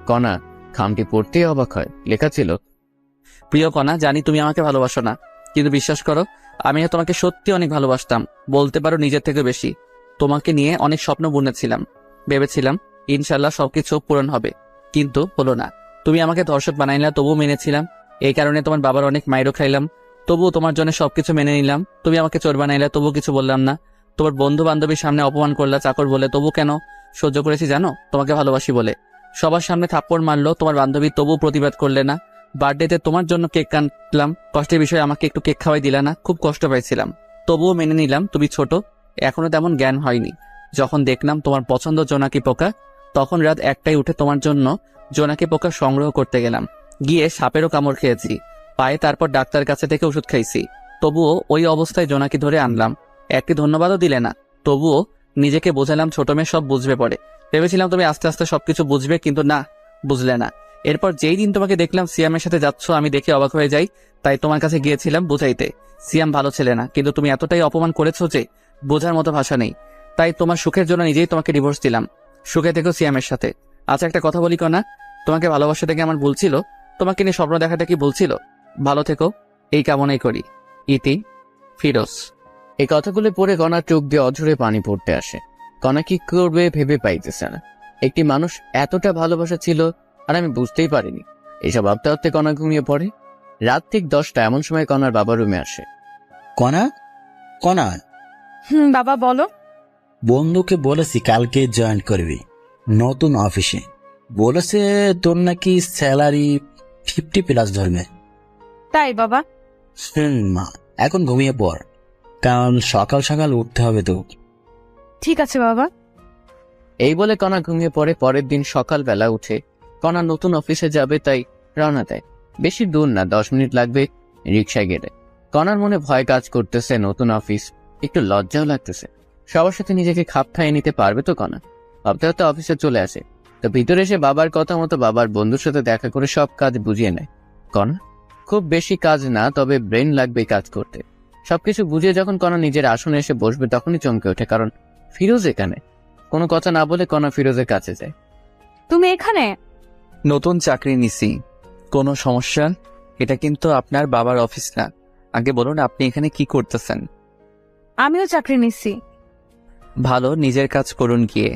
কণা খামটি পড়তেই অবাক হয়। লেখা ছিল, প্রিয় কণা, জানি তুমি আমাকে ভালোবাসো না, কিন্তু বিশ্বাস করো আমি তোমাকে সত্যি অনেক ভালোবাসতাম, বলতে পারো নিজের থেকে বেশি। তোমাকে নিয়ে অনেক স্বপ্ন বুনেছিলাম, ভেবেছিলাম ইনশাল্লাহ সবকিছু পূরণ হবে, কিন্তু হলো না। তুমি আমাকে ধর্ষক বানাইলা, তবুও মেনেছিলাম। এই কারণে তোমার বাবার অনেক মাইরও খাইলাম, তবুও তোমার জন্য সবকিছু মেনে নিলাম। তুমি আমাকে চোর বানাইলা, তবুও কিছু বললাম না। তোমার বন্ধু বান্ধবীর সামনে অপমান করলা চাকর বলে, তবু কেন সহ্য করেছি জানো? তোমাকে ভালোবাসি বলে। সবার সামনে থাপ্পড় মারলো তোমার বান্ধবী, তবুও প্রতিবাদ করলে না। বার্থডেতে তোমার জন্য কেক কাটলাম, কষ্টের বিষয়ে আমাকে একটু কেক খাওয়াই দিলা না, খুব কষ্ট পাইছিলাম, তবুও মেনে নিলাম। তুমি ছোট, এখনো তেমন জ্ঞান হয়নি। যখন দেখলাম তোমার পছন্দ জোনাকি পোকা, তখন রাত 1টায় উঠে তোমার জন্য জোনাকি পোকা সংগ্রহ করতে গেলাম, গিয়ে সাপেরও কামড় খেয়েছি পায়ে, তারপর ডাক্তার কাছে থেকে ওষুধ খাইছি। তবুও ওই অবস্থায় জোনাকি ধরে আনলাম, একটি ধন্যবাদও দিলে না। তবুও নিজেকে বোঝালাম ছোট মেয়ে সব বুঝবে পরে, ভেবেছিলাম তুমি আস্তে আস্তে সবকিছু বুঝবে, কিন্তু না, বুঝলে না। এরপর যেই দিন তোমাকে দেখলাম সিয়ামের সাথে যাচ্ছ, আমি দেখে অবাক হয়ে যাই, তাই তোমার কাছে গিয়েছিলাম বুঝাইতে। সিয়াম ভালো ছেলে না, কিন্তু তুমি এতটাই অপমান করেছো যে বোঝার মতো ভাষা নেই। তাই তোমার সুখের জন্য নিজেই তোমাকে ডিভোর্স দিলাম। সুখে থেকো সিয়ামের সাথে। আচ্ছা একটা কথা বলি কনা, তোমাকে ভালোবাসা থেকে আমার ভুল ছিল, তোমাকে নিয়ে স্বপ্ন দেখাটা কি ভুল ছিল? ভালো থেকো, এই কামনাই করি। ইতি, ফিরোজ। এই কথাগুলো পড়ে কণার চোখ দিয়ে অঝরে পানি পড়তে আসে। কণা কি করবে ভেবে পাইতেছে না। একটি মানুষ এতটা ভালোবাসা ছিল আর আমি বুঝতেই পারিনি। এইসব ভাবতে ভাবতে কণা ঘুমিয়ে পড়ে। রাত ঠিক 10টা এমন সময় কণার বাবা রুমে আসে। কণা, কণা, বাবা বলো। বন্ধুকে বলেছি কালকে জয়েন করবি নতুন অফিসে। বলেছে তোর নাকি স্যালারি 50+ ধরবে। তাই বাবা? মা, এখন ঘুমিয়ে পড়, কারণ সকাল সকাল উঠতে হবে তো। ঠিক আছে বাবা। এই বলে কণা ঘুমিয়ে পড়ে। পরের দিন সকালবেলা উঠে কণা নতুন অফিসে যাবে, তাই রওনা দেয়। বেশি দূর না, 10 মিনিট লাগবে রিক্সায় গেলে। কণার মনে ভয় কাজ করতেছে, নতুন অফিস, একটু লজ্জাও লাগতেছে। সবার সাথে নিজেকে খাপ খাইয়ে নিতে পারবে তো কণা? ভাবতে ভাবতে অফিসে চলে আসে। তো ভিতরে এসে বাবার কথা মতো বাবার বন্ধুর সাথে দেখা করে সব কাজ বুঝিয়ে নেয় কণা। খুব বেশি কাজ না, তবে ব্রেন লাগবে কাজ করতে। সবকিছু বুঝিয়ে যখন কণা নিজের আসনে এসে বসবে তখনই চমকে ওঠে, কারণ ফিরোজ এখানে। কোনো কথা না বলে কণা ফিরোজের কাছে যায়। তুমি এখানে? নতুন চাকরি নিছি। কোনো সমস্যা? এটা কিন্তু আপনার বাবার অফিস না। আগে বলুন আপনি এখানে কি করতেছেন? আমিও চাকরি নিচ্ছি। ভালো, নিজের কাজ করুন গিয়ে,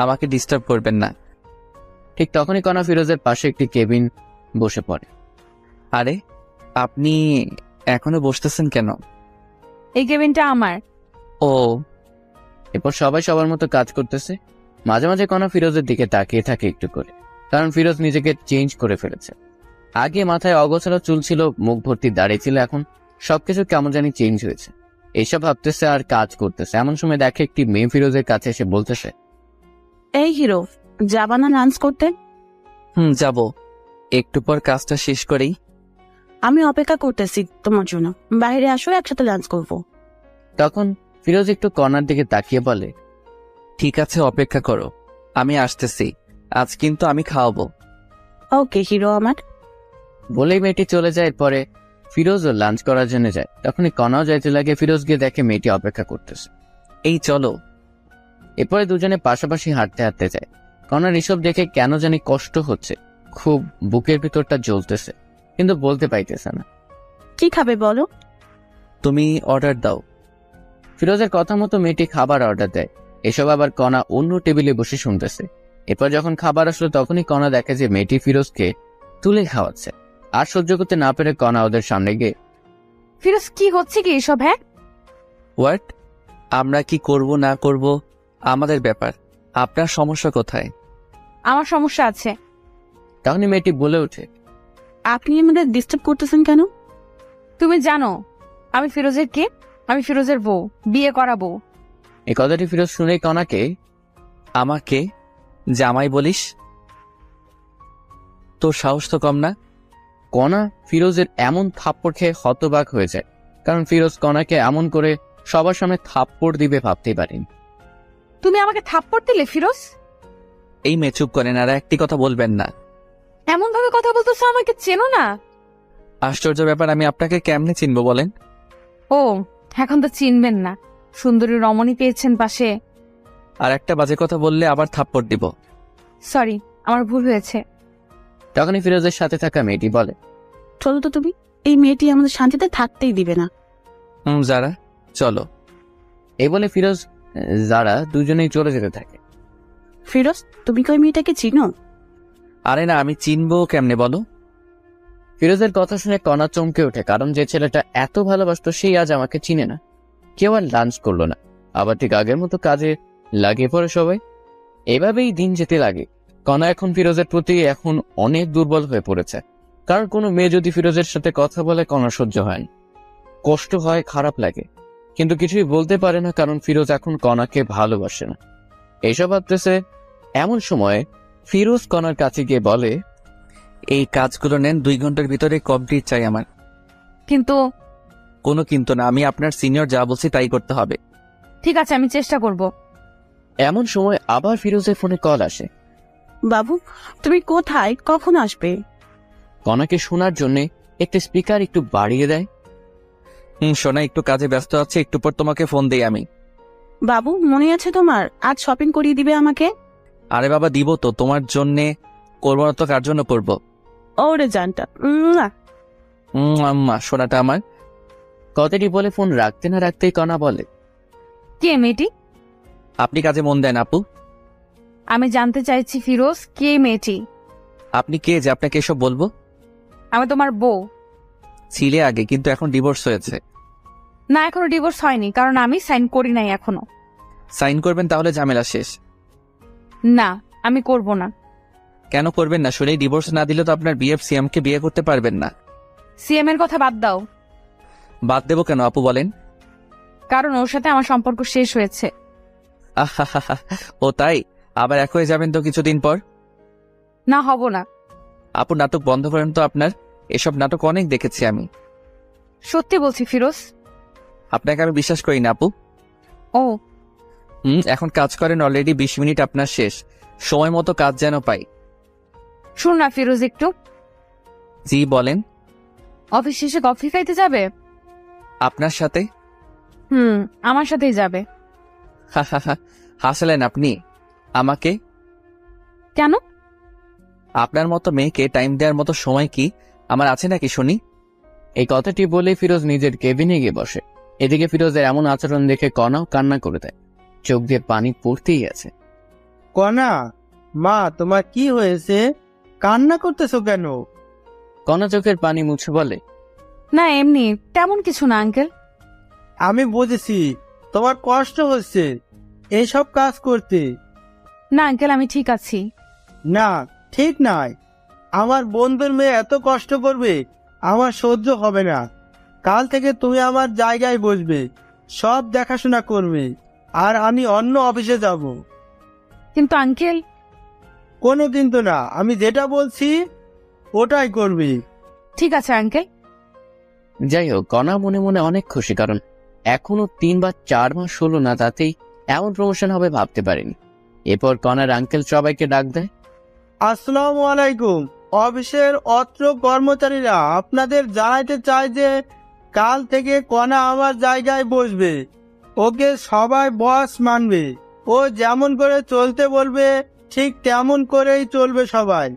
আমাকে ডিস্টার্ব করবেন না। ঠিক তখনই কণা ফিরোজের পাশে একটি কেবিন বসে পড়ে। আরে আপনি এখনো বসতেছেন কেন? এই কেবিনটা আমার। ও। এরপর সবাই সবার মতো কাজ করতেছে। মাঝে মাঝে কণা ফিরোজের দিকে তাকিয়ে থাকে একটু করে, কারণ ফিরোজ নিজেকে চেঞ্জ করে ফেলেছে। আগে মাথায় অগোছালো চুল ছিল, মুখ ভর্তি দাড়ি ছিল, এখন সবকিছু কেমন জানি চেঞ্জ হয়েছে। এইসব ভাবতেছে আর কাজ করতেছে। এমন সময় দেখে একটি মেয়ে ফিরোজের কাছে এসে বলতেছে, এই হিরো, যাবা না লাঞ্চ করতে? যাব, একটু পর কাজটা শেষ করেই। আমি অপেক্ষা করতেছি তোমার জন্য, বাইরে আসো, একসাথে লাঞ্চ করবো। তখন ফিরোজ একটু কণার দিকে তাকিয়ে বলে, ঠিক আছে, অপেক্ষা করো, আমি আসতেছি। আজ কিন্তু আমি খাওয়াবো। ওকে হিরো আমার। বলেই মেয়েটি চলে যায়। এরপরে ফিরোজও লাঞ্চ করার জন্য যায়। তখনই কণাও যাইতে লাগে। ফিরোজ গিয়ে দেখে মেয়েটি অপেক্ষা করতেছে। এই চলো। এরপরে দুজনে পাশাপাশি হাঁটতে হাঁটতে যায়। কণার এসব দেখে কেন জানি কষ্ট হচ্ছে, খুব বুকের ভিতরটা জ্বলতেছে, কিন্তু বলতে পাইতেছে না। কি খাবে বলো? তুমি অর্ডার দাও। ফিরোজের কথা মতো মেয়েটি খাবার অর্ডার দেয়। এসব আবার কণা অন্য টেবিলে বসে শুনতেছে। এরপর যখন খাবার আসলো তখনই কণা দেখে যে মেয়েটি ফিরোজকে তুলে খাওয়াচ্ছে। আর সহ্য করতে না পেরে কণা ওদের সামনে গিয়ে, ফিরোজ কি হচ্ছে কি এসব? হ্যাঁ, হোয়াট? আমরা কি করব না করব আমাদের ব্যাপার, আপনার সমস্যা কোথায়? আমার সমস্যা আছে। তখনই মেয়েটি বলে ওঠে, আপনি আমাদের ডিস্টার্ব করতেছেন কেন? তুমি জানো আমি ফিরোজের কে? আমি ফিরোজের বউ, বিয়ে করা বউ। এই কথাটি ফিরোজ শুনেই কণাকে, আমাকে জামাই বলিস? তোর সাহস তো কম না। কণা ফিরোজের এমন থাপ্পড় খেয়ে হতবাক হয়ে যায়, কারণ ফিরোজ কণাকে এমন করে সবার সামনে থাপ্পড় দিবে ভাবতেই পারেনি। তুমি আমাকে থাপ্পড় দিলে ফিরোজ? এই মেয়ে চুপ করেন, আর একটি কথা বলবেন না। এমন ভাবে কথা বলতেছো, আমাকে চেনো না? আশ্চর্য ব্যাপার, আমি আপনাকে কেমনে চিনবো বলেন? ও, এখন তো চিনবেন না, সুন্দরী রমণী পেয়েছেন পাশে। আর একটা বাজে কথা বললে আবার থাপ্পড় দিব। সরি, আমার ভুল হয়েছে। তখনই ফিরোজের সাথে থাকা মেয়েটি বলে, চলো তো তুমি, এই মেয়েটি আমাদের শান্তিতে থাকতেই দিবে না। যারা, চলো। এই বলে ফিরোজ যারা দুজনেই চলে যেতে থাকে। ফিরোজ, তুমি কি ওই মেয়েটাকে চিনো? আরে না, আমি চিনবো কেমনে বলো? ফিরোজের কথা শুনে কণা চমকে ওঠে, কারণ যে ছেলেটা এত ভালোবাসতো সেই আজ আমাকে চিনে না। কেউ আর লাঞ্চ করলো না, আবার ঠিক আগের মতো কাজে লাগিয়ে পড়ে সবাই। এভাবেই দিন যেতে লাগে। কণা এখন ফিরোজের প্রতি এখন অনেক দুর্বল হয়ে পড়েছে, কারণ কোনো মেয়ে যদি ফিরোজের সাথে কথা বলে কণা সহ্য হয়, কষ্ট হয়, খারাপ লাগে, কিন্তু কিছুই বলতে পারে না, কারণ ফিরোজ এখন কণাকে ভালোবাসে না। এইসব ভাবতেছে এমন সময় ফিরোজ কণার কাছে গিয়ে বলে, এই কাজগুলো নেন, 2 ঘন্টার ভিতরে কমপ্লিট চাই আমার। কিন্তু কোনো কিন্তু না, আমি আপনার সিনিয়র, যা বলছি তাই করতে হবে। ঠিক আছে, আমি চেষ্টা করব। এমন সময় আবার ফিরোজের ফোনে কল আসে। বাবু, তুমি কোথায়, কখন আসবে? কণাকে শোনার জন্য একটা স্পিকার একটু বাড়িয়ে দেয়। সোনা, একটু কাজে ব্যস্ত আছে, একটু পর তোমাকে ফোন দেই আমি। বাবু, মনে আছে তোমার, আজ শপিং করিয়ে দিবে আমাকে? আরে বাবা, দিব তো, তোমার জন্যে করবো না তো কার জন্য করবো? ওরে জানটা। আম্মা, সোনাটা আমার। কথাটি বলে ফোন রাখতে না রাখতেই কণা বলে, কে মেয়েটি? আপনি কাজে মন দেন আপু। আমি জানতে চাইছি ফিরোজ, কে মেয়েটি? আপনি কে যে আপনাকে এসব বলবো? আমি তোমার বউ। ছিলে আগে, কিন্তু এখন ডিভোর্স হয়েছে। না, এখনো ডিভোর্স হয়নি, কারণ আমি সাইন করি নাই এখনো। সাইন করবেন তাহলে ঝামেলা শেষ। না, আমি করব না। কেন করবেন না? শুনেই ডিভোর্স না দিলে তো আপনার বিএফ সিএমকে বিয়ে করতে পারবেন না। সিএম এর কথা বাদ দাও। বাদ দেবো কেন আপু, বলেন? কারণ ওর সাথে আমার সম্পর্ক শেষ হয়েছে। আহা, ও তাই? আবার এক হয়ে যাবেন তো কিছুদিন পর। না, হব না। আপু, নাটক বন্ধ করেন তো আপনার। এসব নাটক অনেক দেখেছি আমি। সত্যি বলছি ফিরোজ। আপনাকে আমি বিশ্বাস করি না আপু। ও এখন কাজ করেন, অলরেডি 20 মিনিট আপনার শেষ। সময় মতো কাজ যেন পাই। শুন না ফিরোজ, একটু। জি বলেন। অফিস শেষে কফি খাইতে যাবে? আপনার সাথে? আমার সাথেই যাবে। হাসলেন আপনি আমাকে? কেন? আপনার মতো মেয়েকে টাইম দেওয়ার মতো সময় কি আমার আছে নাকি শুনি? এই কথাটি বলে ফিরোজ নিজের কেবিনে গিয়ে বসে। এদিকে ফিরোজের এমন আচরণ দেখে কণাও কান্না করে দেয়, চোখ দিয়ে পানি পড়তেই আছে। কণা, মা তোমার কি হয়েছে? কান্না করতেছো কেন? কণা চোখের পানি মুছে বলে, না, এমনি, তেমন কিছু না আঙ্কেল। আমি বুঝেছি তোমার কষ্ট হচ্ছে এইসব কাজ করতে। না আঙ্কেল, আমি ঠিক আছি। না, ঠিক নাই। আমার বন্ধুর মেয়ে এত কষ্ট করবে আমার সহ্য হবে না। কাল থেকে তুমি আমার জায়গায় বসবে, সব দেখাশোনা করবে, আর আমি অন্য অফিসে যাব। কিন্তু আঙ্কেল। কোনো কিন্তু না, আমি যেটা বলছি ওটাই করবে। ঠিক আছে আঙ্কেল। যাই হোক, কণা মনে মনে অনেক খুশি, কারণ এখনো 3 বা 4 মাস হলো না, তাতেই এমন প্রমোশন হবে ভাবতে পারেনি। এরপর কণার আঙ্কেল সবাইকে ডাক দেয়। আসসালামু আলাইকুম। অফিসের অত্র কর্মচারীরা আপনাদের জানাইতে চায় যে কাল থেকে কণা আমার জায়গায় বসবে। ওকে সবাই বস মানবে। ও যেমন করে চলতে বলবে ঠিক তেমন করেই চলবে সবাই।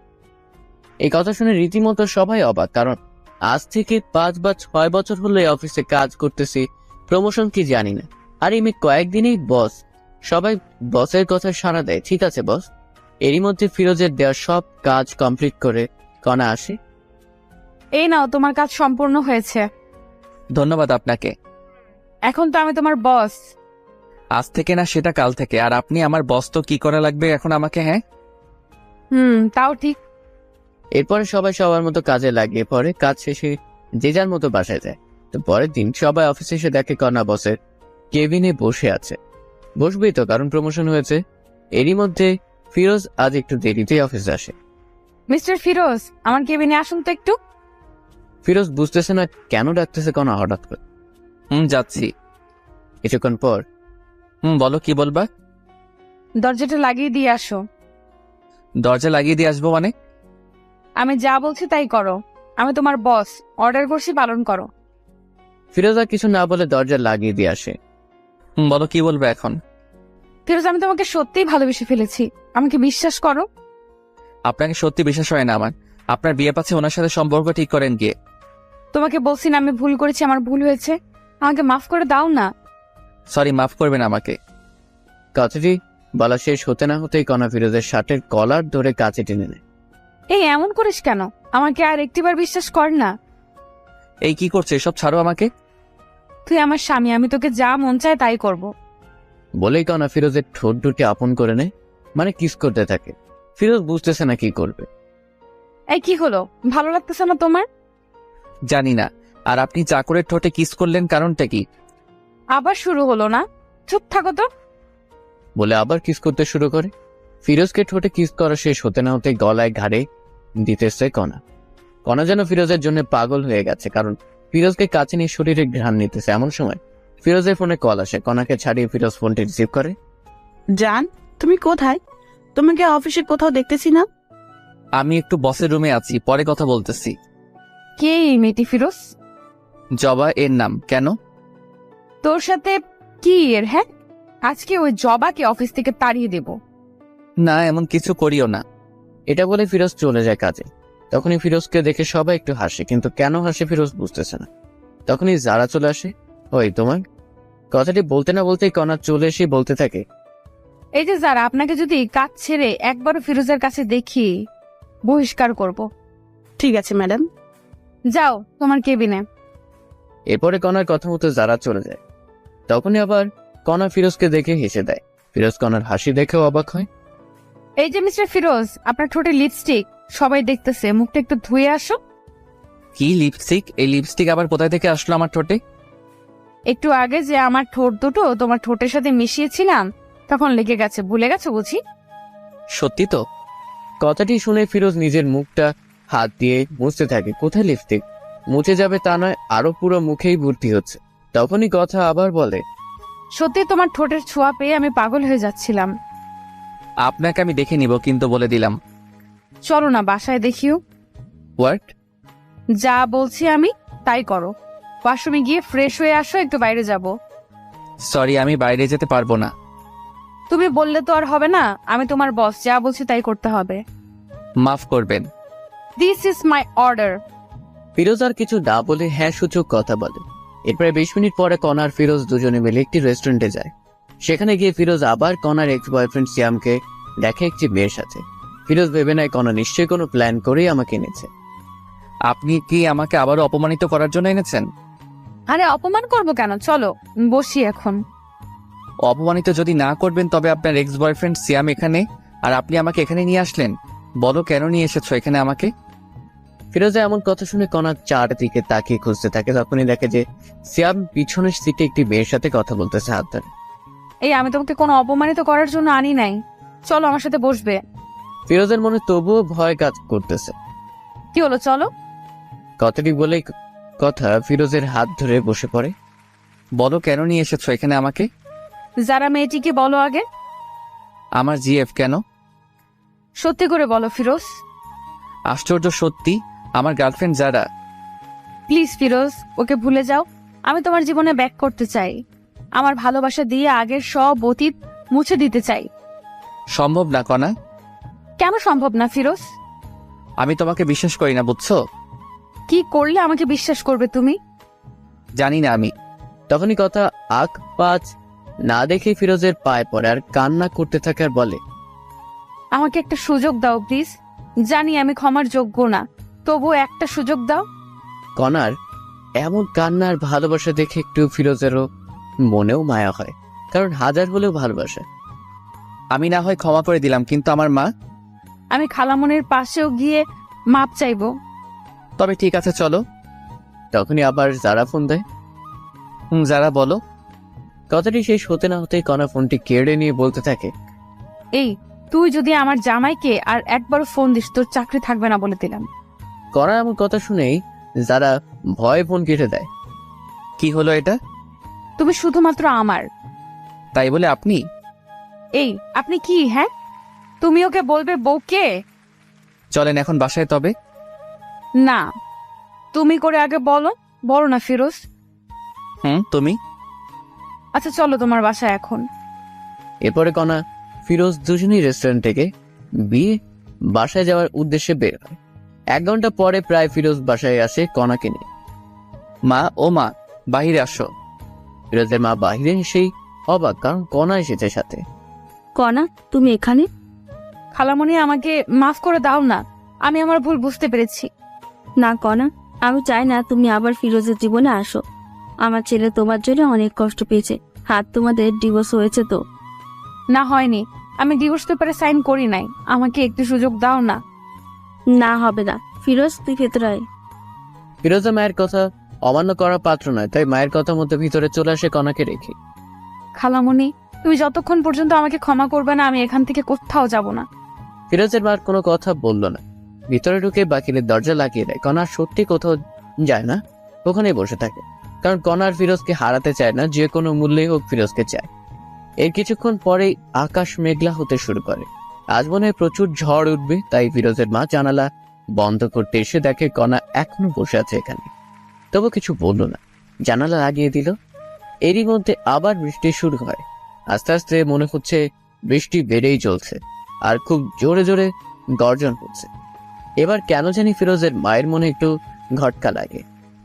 এই কথা শুনে রীতিমতো সবাই অবাক, কারণ আজ থেকে 5 বা 6 বছর হলো এই অফিসে কাজ করতেছি, প্রমোশন কি জানি না। আর এই মেয়ে কয়েকদিনেই বস। সবাই বসের কথা সাড়া দেয়, ঠিক আছে বস। এরই মধ্যে ফিরোজের দেওয়া সব কাজ কমপ্লিট করে কণা আসে। এই নাও, তোমার কাজ সম্পূর্ণ হয়েছে। ধন্যবাদ আপনাকে। এখন তো আমি তোমার বস। আজ থেকে না, সেটা কাল থেকে। আর আপনি আমার বস, তো কি করা লাগবে এখন আমাকে? হ্যাঁ, তাও ঠিক। এরপরে সবাই সবার মতো কাজে লাগিয়ে পড়ে। কাজ শেষে যে যার মতো বাসায় যায়। তো পরের দিন সবাই অফিসে এসে দেখে কণা বসের কেবিনে বসে আছে। বসবেই তো, কারণ প্রমোশন হয়েছে। এরই মধ্যে ফিরোজ আজ একটু দেরিতেই অফিসে আসে। মিস্টার ফিরোজ, আমার কেবিনে আসুন তো একটু। ফিরোজ বুঝতেছে না কেন ডাকতেছে কণা হঠাৎ করে। যাচ্ছি। কিছুক্ষণ পর, বলো, কি বলবা? দরজাটা লাগিয়ে দিয়ে আসো। দরজা লাগিয়ে দিয়ে আসবো মানে? আমি যা বলছি তাই করো। আমি তোমার বস, অর্ডার করছি, পালন করো। ফিরোজ আর কিছু না বলে দরজা লাগিয়ে দিয়ে আসে। বলো, কি বলবে এখন? ফিরোজ, আমি তোমাকে সত্যিই ভালোবেসে ফেলেছি, আমাকে বিশ্বাস করো। আপনাকে সত্যি বিশ্বাস হয় না আমার। আপনার বিয়ে পাচ্ছে, ওনার সাথে সম্পর্ক ঠিক করেন গিয়ে। তোমাকে বলছি না আমি ভুল করেছি, আমার ভুল হয়েছে, আমাকে মাফ করে দাও না। সরি, মাফ করবেন আমাকে। কথাটি বলা শেষ হতে না হতেই কণা ফিরোজের শার্টের কলার ধরে কাছে টেনে নেয়। এই এমন করিস কেন? আমাকে আর একটিবার বিশ্বাস কর না। এই কি করছে? এসব ছাড়ো আমাকে। তুই আমার স্বামী, আমি তোকে যা মন চায় তাই করব। বলেই কণা ফিরোজের ঠোঁট দুটি আপন করে নেয়, মানে কিস করতে থাকে। ফিরোজ বুঝতেছে না কি করবে। এই কি হলো, ভালো লাগতেছে না তোমার? জানি না। আর আপনি চাকরের ঠোঁটে কিস করলেন, কারণটা কি? আবার শুরু হলো না? চুপ থাকো তো। বলে আবার কিস করতে শুরু করে। ফিরোজকে ঠোঁটে কিস করা শেষ হতে না হতে গলায় ঘাড়ে দিতেছে কণা। কণা যেন ফিরোজের জন্য পাগল হয়ে গেছে, কারণ ফিরোজকে কাছে নিয়ে শরীরে ঘ্রাণ নিতেছে। এমন সময় ফিরোজের ফোনে কল আসে। কণাকে ছাড়িয়ে ফিরোজ ফোনটি রিসিভ করে। জান, তুমি কোথায়? তোমাকে অফিসে কোথাও দেখতেছি না। আমি একটু বসের রুমে আছি, পরে কথা বলতেছি। কে এই মেয়েটি ফিরোজ? জবা এর নাম। কেন? তোর সাথে কি এর? হ্যাঁ, আজকে ওই জবাকে অফিস থেকে তাড়িয়ে দেব। না, এমন কিছু করিও না। এটা বলে ফিরোজ চলে যায় কাজে। তখনই ফিরোজকে দেখে সবাই একটু হাসে, কিন্তু কেন হাসে ফিরোজ বুঝতেছে না। তখনই যারা চলে আসে। ওই তোমার কথাটি বলতে না বলতেই কণা চলে এসে বলতে থাকে, এই যে যারা, আপনাকে যদি কাজ ছেড়ে একবারও ফিরোজের কাছে দেখি বহিষ্কার করব। ঠিক আছে ম্যাডাম। যাও তোমার কেবিনে। এরপরে কণার কথা মতো যারা চলে যায়। তখনই আবার কণা ফিরোজকে দেখে হেসে দেয়। ফিরোজ কণার হাসি দেখেও অবাক হয়। এই যে মিস্টার ফিরোজ, আপনার ঠোঁটে লিপস্টিক, সবাই দেখতেছে, মুখটা একটু ধুয়ে আসো। কি লিপস্টিক? এই লিপস্টিক আবার কোথায় থেকে আসলো আমার ঠোঁটে? একটু আগে যে আমার ঠোঁট দুটো তোমার ঠোঁটের সাথে মিশিয়েছিলাম, তখন লেগে গেছে, ভুলে গেছো বুঝি? সত্যি তো? কথাটি শুনে ফিরোজ নিজের মুখটা হাত দিয়ে মুছতে থাকে। কোথায় লিপস্টিক? মুছে যাবে তা নয়, আরো পুরো মুখেই ভর্তি হচ্ছে। তখনই কথা আবার বলে, সত্যি তোমার ঠোঁটের ছোঁয়া পেয়ে আমি পাগল হয়ে যাচ্ছিলাম। আপনাকে আমি দেখে নিব, কিন্তু বলে দিলাম। চলো না বাসায় দেখিও। হোয়াট? যা বলছি আমি তাই করো। ওয়াশরুমে গিয়ে ফ্রেশ হয়ে আসো, একটু বাইরে যাব। সরি, আমি বাইরে যেতে পারবো না। তুমি বললে তো আর হবে না, আমি তোমার বস, যা বলছি তাই করতে হবে। মাফ করবেন। This is my order. Firoz আর কিছু না বলে হ্যাঁ সূচক কথা বলে। এরপরে 20 মিনিট পরে কণা আর ফিরোজ দুজনে মিলে একটি রেস্টুরেন্টে যায়। সেখানে গিয়ে ফিরোজ আবার কণার এক্স বয়ফ্রেন্ড সিয়ামকে দেখে একটি মেয়ের সাথে। ফিরোজ ভেবে নেয় কণা নিশ্চয়ই কোনো প্ল্যান করেই আমাকে এনেছে। আপনি কি আমাকে আবারও অপমানিত করার জন্য এনেছেন? আরে অপমান করবো কেন, চলো বসি এখন। অপমানিত যদি না করবেন তবে আপনার এক্স বয়ফ্রেন্ড সিয়াম এখানে, আর আপনি আমাকে এখানে নিয়ে আসলেন। বলো কেন নিয়ে এসেছো এখানে আমাকে? ফিরোজা এমন কথা শুনে কণা চারদিকে তাকিয়ে খুঁজতে থাকে। তখনই দেখে যে সিয়াম পিছনের সিটে একটি মেয়ের সাথে কথা বলতেছে হাত ধরে। এই আমি তোমাকে কোনো অপমানিত করার জন্য আনি নাই, চলো আমার সাথে বসবে। ফিরোজের মনে তবুও ভয় কাজ করতেছে। কি হলো, চলো। কথাটি বলে কথা ফিরোজের হাত ধরে বসে পড়ে। বলো কেন নিয়ে এসেছো এখানে আমাকে? যারা মেয়েটিকে বলো আগে। আমার জিএফ কেন? সত্যি করে বলো ফিরোজ। আশ্চর্য, সত্যি আমার গার্লফ্রেন্ড যারা। প্লিজ ফিরোজ, ওকে ভুলে যাও। আমি তোমার জীবনে ব্যাক করতে চাই। আমার ভালোবাসা দিয়ে আগের সব অতীত মুছে দিতে চাই। সম্ভব না কণা। কেন সম্ভব না ফিরোজ? আমি তোমাকে বিশ্বাস করি না, বুঝছো? কি করলে আমাকে বিশ্বাস করবে তুমি? জানি না আমি। তখনই কথা আখ পাঁচ না দেখে ফিরোজের পায়ে পড়ে আর কান্না করতে থাকে আর বলে, আমাকে একটা সুযোগ দাও প্লিজ। জানি আমি ক্ষমার যোগ্য না, তবু একটা সুযোগ দাও। কণার এমন কান্নার ভালোবাসা দেখে একটু ফিরোজেরও মনেও মায়া হয়, কারণ হাজার হলেও ভালোবাসা। আমি না হয় ক্ষমা করে দিলাম, কিন্তু আমার মা। আমি খালামনের পাশেও গিয়ে মাপ চাইবো। তবে ঠিক আছে, চলো। তখনই আবার যারা ফোন দেয়। যারা বলো। কথাটি শেষ হতে না হতেই কণা ফোনটি কেড়ে নিয়ে বলতে থাকে, এই তুই যদি আমার জামাইকে আর একবার ফোন দিস, তোর চাকরি থাকবে না বলে দিলাম। কণা এমন কথা শুনেই যারা ভয়ে ফোন কেটে দেয়। কি হলো এটা? তুমি শুধুমাত্র আমার। তাই বলে আপনি? এই আপনি কি? হ্যাঁ, তুমি ওকে বলবে বউকে? চলেন এখন বাসায় তবে। না, তুমি করে আগে বলো। বলো না ফিরোজ। তুমি। আচ্ছা চলো তোমার বাসায় এখন। এরপরে কণা ফিরোজ দুজনই রেস্টুরেন্ট থেকে বিয়ে বাসায় যাওয়ার উদ্দেশ্যে বের হয়। 1 ঘন্টা পরে প্রায় ফিরোজ বাসায় আসে কণাকে নিয়ে। মা, ও মা, বাহিরে আসো। ফিরোজের মা বাহিরে এসেই অবাক, কারণ কণা এসেছে সাথে। কণা, তুমি এখানে? খালামণি, আমাকে মাফ করে দাও না, আমি আমার ভুল বুঝতে পেরেছি। না কণা, আমি চাই না তুমি আবার ফিরোজের জীবনে আসো। আমার ছেলে তোমার জন্য অনেক কষ্ট পেয়েছে। হাত তোমাদের ডিভোর্স হয়েছে তো? না হয়নি, আমি ডিভোর্স পেপারে সাইন করি নাই। আমাকে একটু সুযোগ দাও না। না হবে না। ফিরোজ, তুই ভেতরে আয়। ফিরোজা মায়ের কথা অমান্য করার পাত্র নয়, তাই মায়ের কথা মতো ভিতরে চলে আসে কণাকে রেখে। খালামণি, তুমি যতক্ষণ পর্যন্ত আমাকে ক্ষমা করবে না আমি এখান থেকে কোথাও যাব না। ফিরোজের মা কোনো কথা বলল না। ভিতরে ঢুকে বাকিরের দরজা লাগিয়ে দেয়। কণা সত্যি কোথাও যায় না, ওখানেই বসে থাকে। কারণ কণার ফিরোজকে হারাতে চায় না, যে কোনো মূল্যেই হোক ফিরোজকে চায়। এর কিছুক্ষণ পরেই আকাশ মেঘলা হতে শুরু করে। আজ মনে হয় প্রচুর ঝড় উঠবে, তাই ফিরোজের মা জানালা বন্ধ করতে এসে দেখে কণা এখনো বসে আছে এখানে। তবু কিছু বলল না, জানালা লাগিয়ে দিল। এরই মধ্যে আবার বৃষ্টি শুরু হয়। আস্তে আস্তে মনে হচ্ছে বৃষ্টি বেড়েই চলছে, আর খুব জোরে জোরে গর্জন হচ্ছে। এবার কেন জানি ফিরোজের মায়ের মনে একটু ঘটকা লাগে।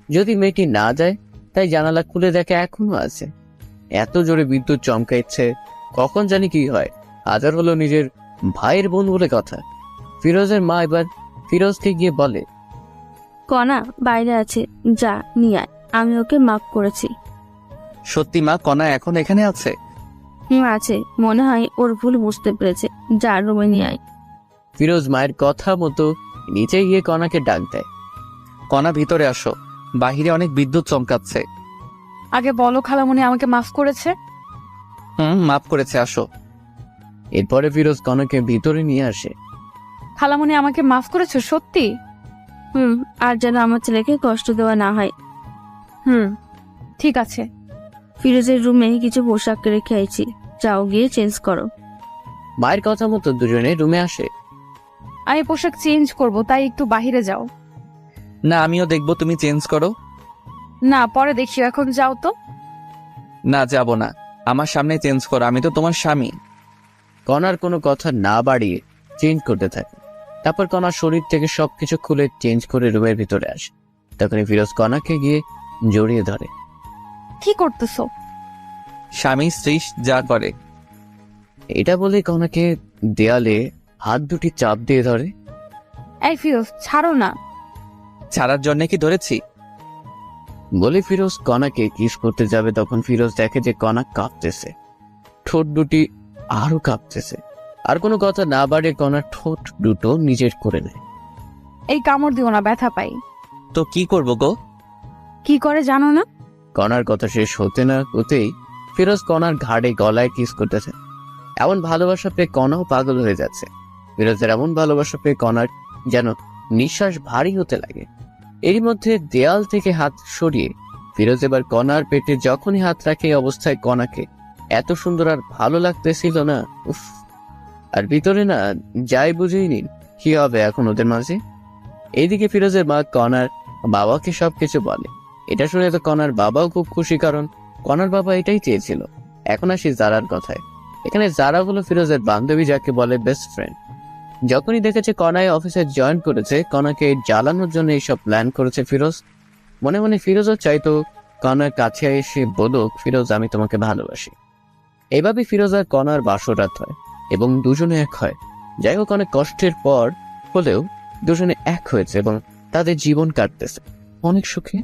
যদি মেয়েটি না যায়, তাই জানালা খুলে দেখে এখনো আছে। এত জোরে বিদ্যুৎ চমকাইছে, কখন জানি কি হয়। হাজার হলো নিজের ভাইয়ের বোন বলে কথা। ফিরোজের মা এবার ফিরোজকে গিয়ে বলে, কণা বাইরে আছে, যা নিয়ে আয়, আমি ওকে মাফ করেছি। সত্যি মা, কণা এখন এখানে আছে? আছে, মনে হয় ওর ভুল বুঝতে পেরেছে, যা রুমে নিয়ে আয়। ফিরোজ মায়ের কথা মতো নিচে গিয়ে কণাকে ডাক দেয়। কণা ভিতরে আসো, বাহিরে অনেক বিদ্যুৎ চমকাচ্ছে। আগে বলো খালামণি আমাকে মাফ করেছে? মাফ করেছে, আসো। এরপরে ফিরোজ কণাকে ভিতরে নিয়ে আসে। খালামণি আমাকে মাফ করেছো সত্যি? আর যেন আমার ছেলেকে কষ্ট দেওয়া না হয়। ঠিক আছে। ফিরোজের রুমে কিছু পোশাক রেখে আইছি, যাও গিয়ে চেঞ্জ করো। মায়ের কথা মতো দুজনে রুমে আসে। আমি পোশাক চেঞ্জ করব, তাই একটু বাহিরে যাও। না, আমিও দেখবো, তুমি চেঞ্জ করো। না, পরে দেখিও, এখন যাও তো। না, যাব না, আমার সামনে চেঞ্জ করো, আমি তো তোমার স্বামী। কণার কোনো কথা না বাড়িয়ে চেঞ্জ করতে থাকে। তারপর কণার শরীর থেকে সবকিছু খুলে চেঞ্জ করে রুমের ভিতরে আসে। তখনই ফিরোজ কণাকে গিয়ে জড়িয়ে ধরে। কি করতেছো? স্বামী স্ত্রী যা করে। এটা বলে কণাকে দেয়ালে হাত দুটি চাপ দিয়ে ধরে। এই ফিরোজ, ছাড়ো না। ছাড়ার জন্য কি ধরেছি? বলে ফিরোজ কণাকে কিস করতে যাবে, তখন ফিরোজ দেখে যে কণা কাঁপতেছে, ঠোঁট দুটি আরো কাঁপতেছে। আর কোনো কথা না বাড়িয়ে কণার ঠোঁট দুটো নিজের করে নেয়। এই কামড় দিও না, ব্যথা পাই। তো কি করবো গো? কি করে জানো না? কণার কথা শেষ হতে না হতেই ফিরোজ কণার ঘাড়ে গলায় কিস করতেছে। এমন ভালোবাসা পেয়ে কণাও পাগল হয়ে যাচ্ছে। ফিরোজের এমন ভালোবাসা পেয়ে কণার যেন নিঃশ্বাস ভারী হতে লাগে। এরই মধ্যে দেয়াল থেকে হাত সরিয়ে ফিরোজ এবার কণার পেটে যখনই হাত রাখে, এই অবস্থায় কণাকে এত সুন্দর আর ভালো লাগতেছিল না। উফ! আর ভিতরে না যাই বুঝেই নিন কি হবে এখন ওদের মাঝে। এইদিকে ফিরোজের মা কণার বাবাকে সবকিছু বলে। এটা শুনে তো কণার বাবাও খুব খুশি, কারণ কণার বাবা এটাই চেয়েছিল। এখন আসি জারার কথায়। এখানে জারা হলো ফিরোজের বান্ধবী, যাকে বলে বেস্ট ফ্রেন্ড। যখনই দেখেছে কণায় অফিসে জয়েন করেছে, কণাকে জ্বালানোর জন্য এইসব প্ল্যান করেছে ফিরোজ। মনে মনে ফিরোজও চাইতো কণার কাছে এসে বলুক, ফিরোজ আমি তোমাকে ভালোবাসি। এইভাবে ফিরোজ আর কণার বাসরাত হয় এবং দুজনে এক হয়। যাই হোক, অনেক কষ্টের পর হলেও দুজনে এক হয়েছে এবং তাদের জীবন কাটতেছে অনেক সুখে।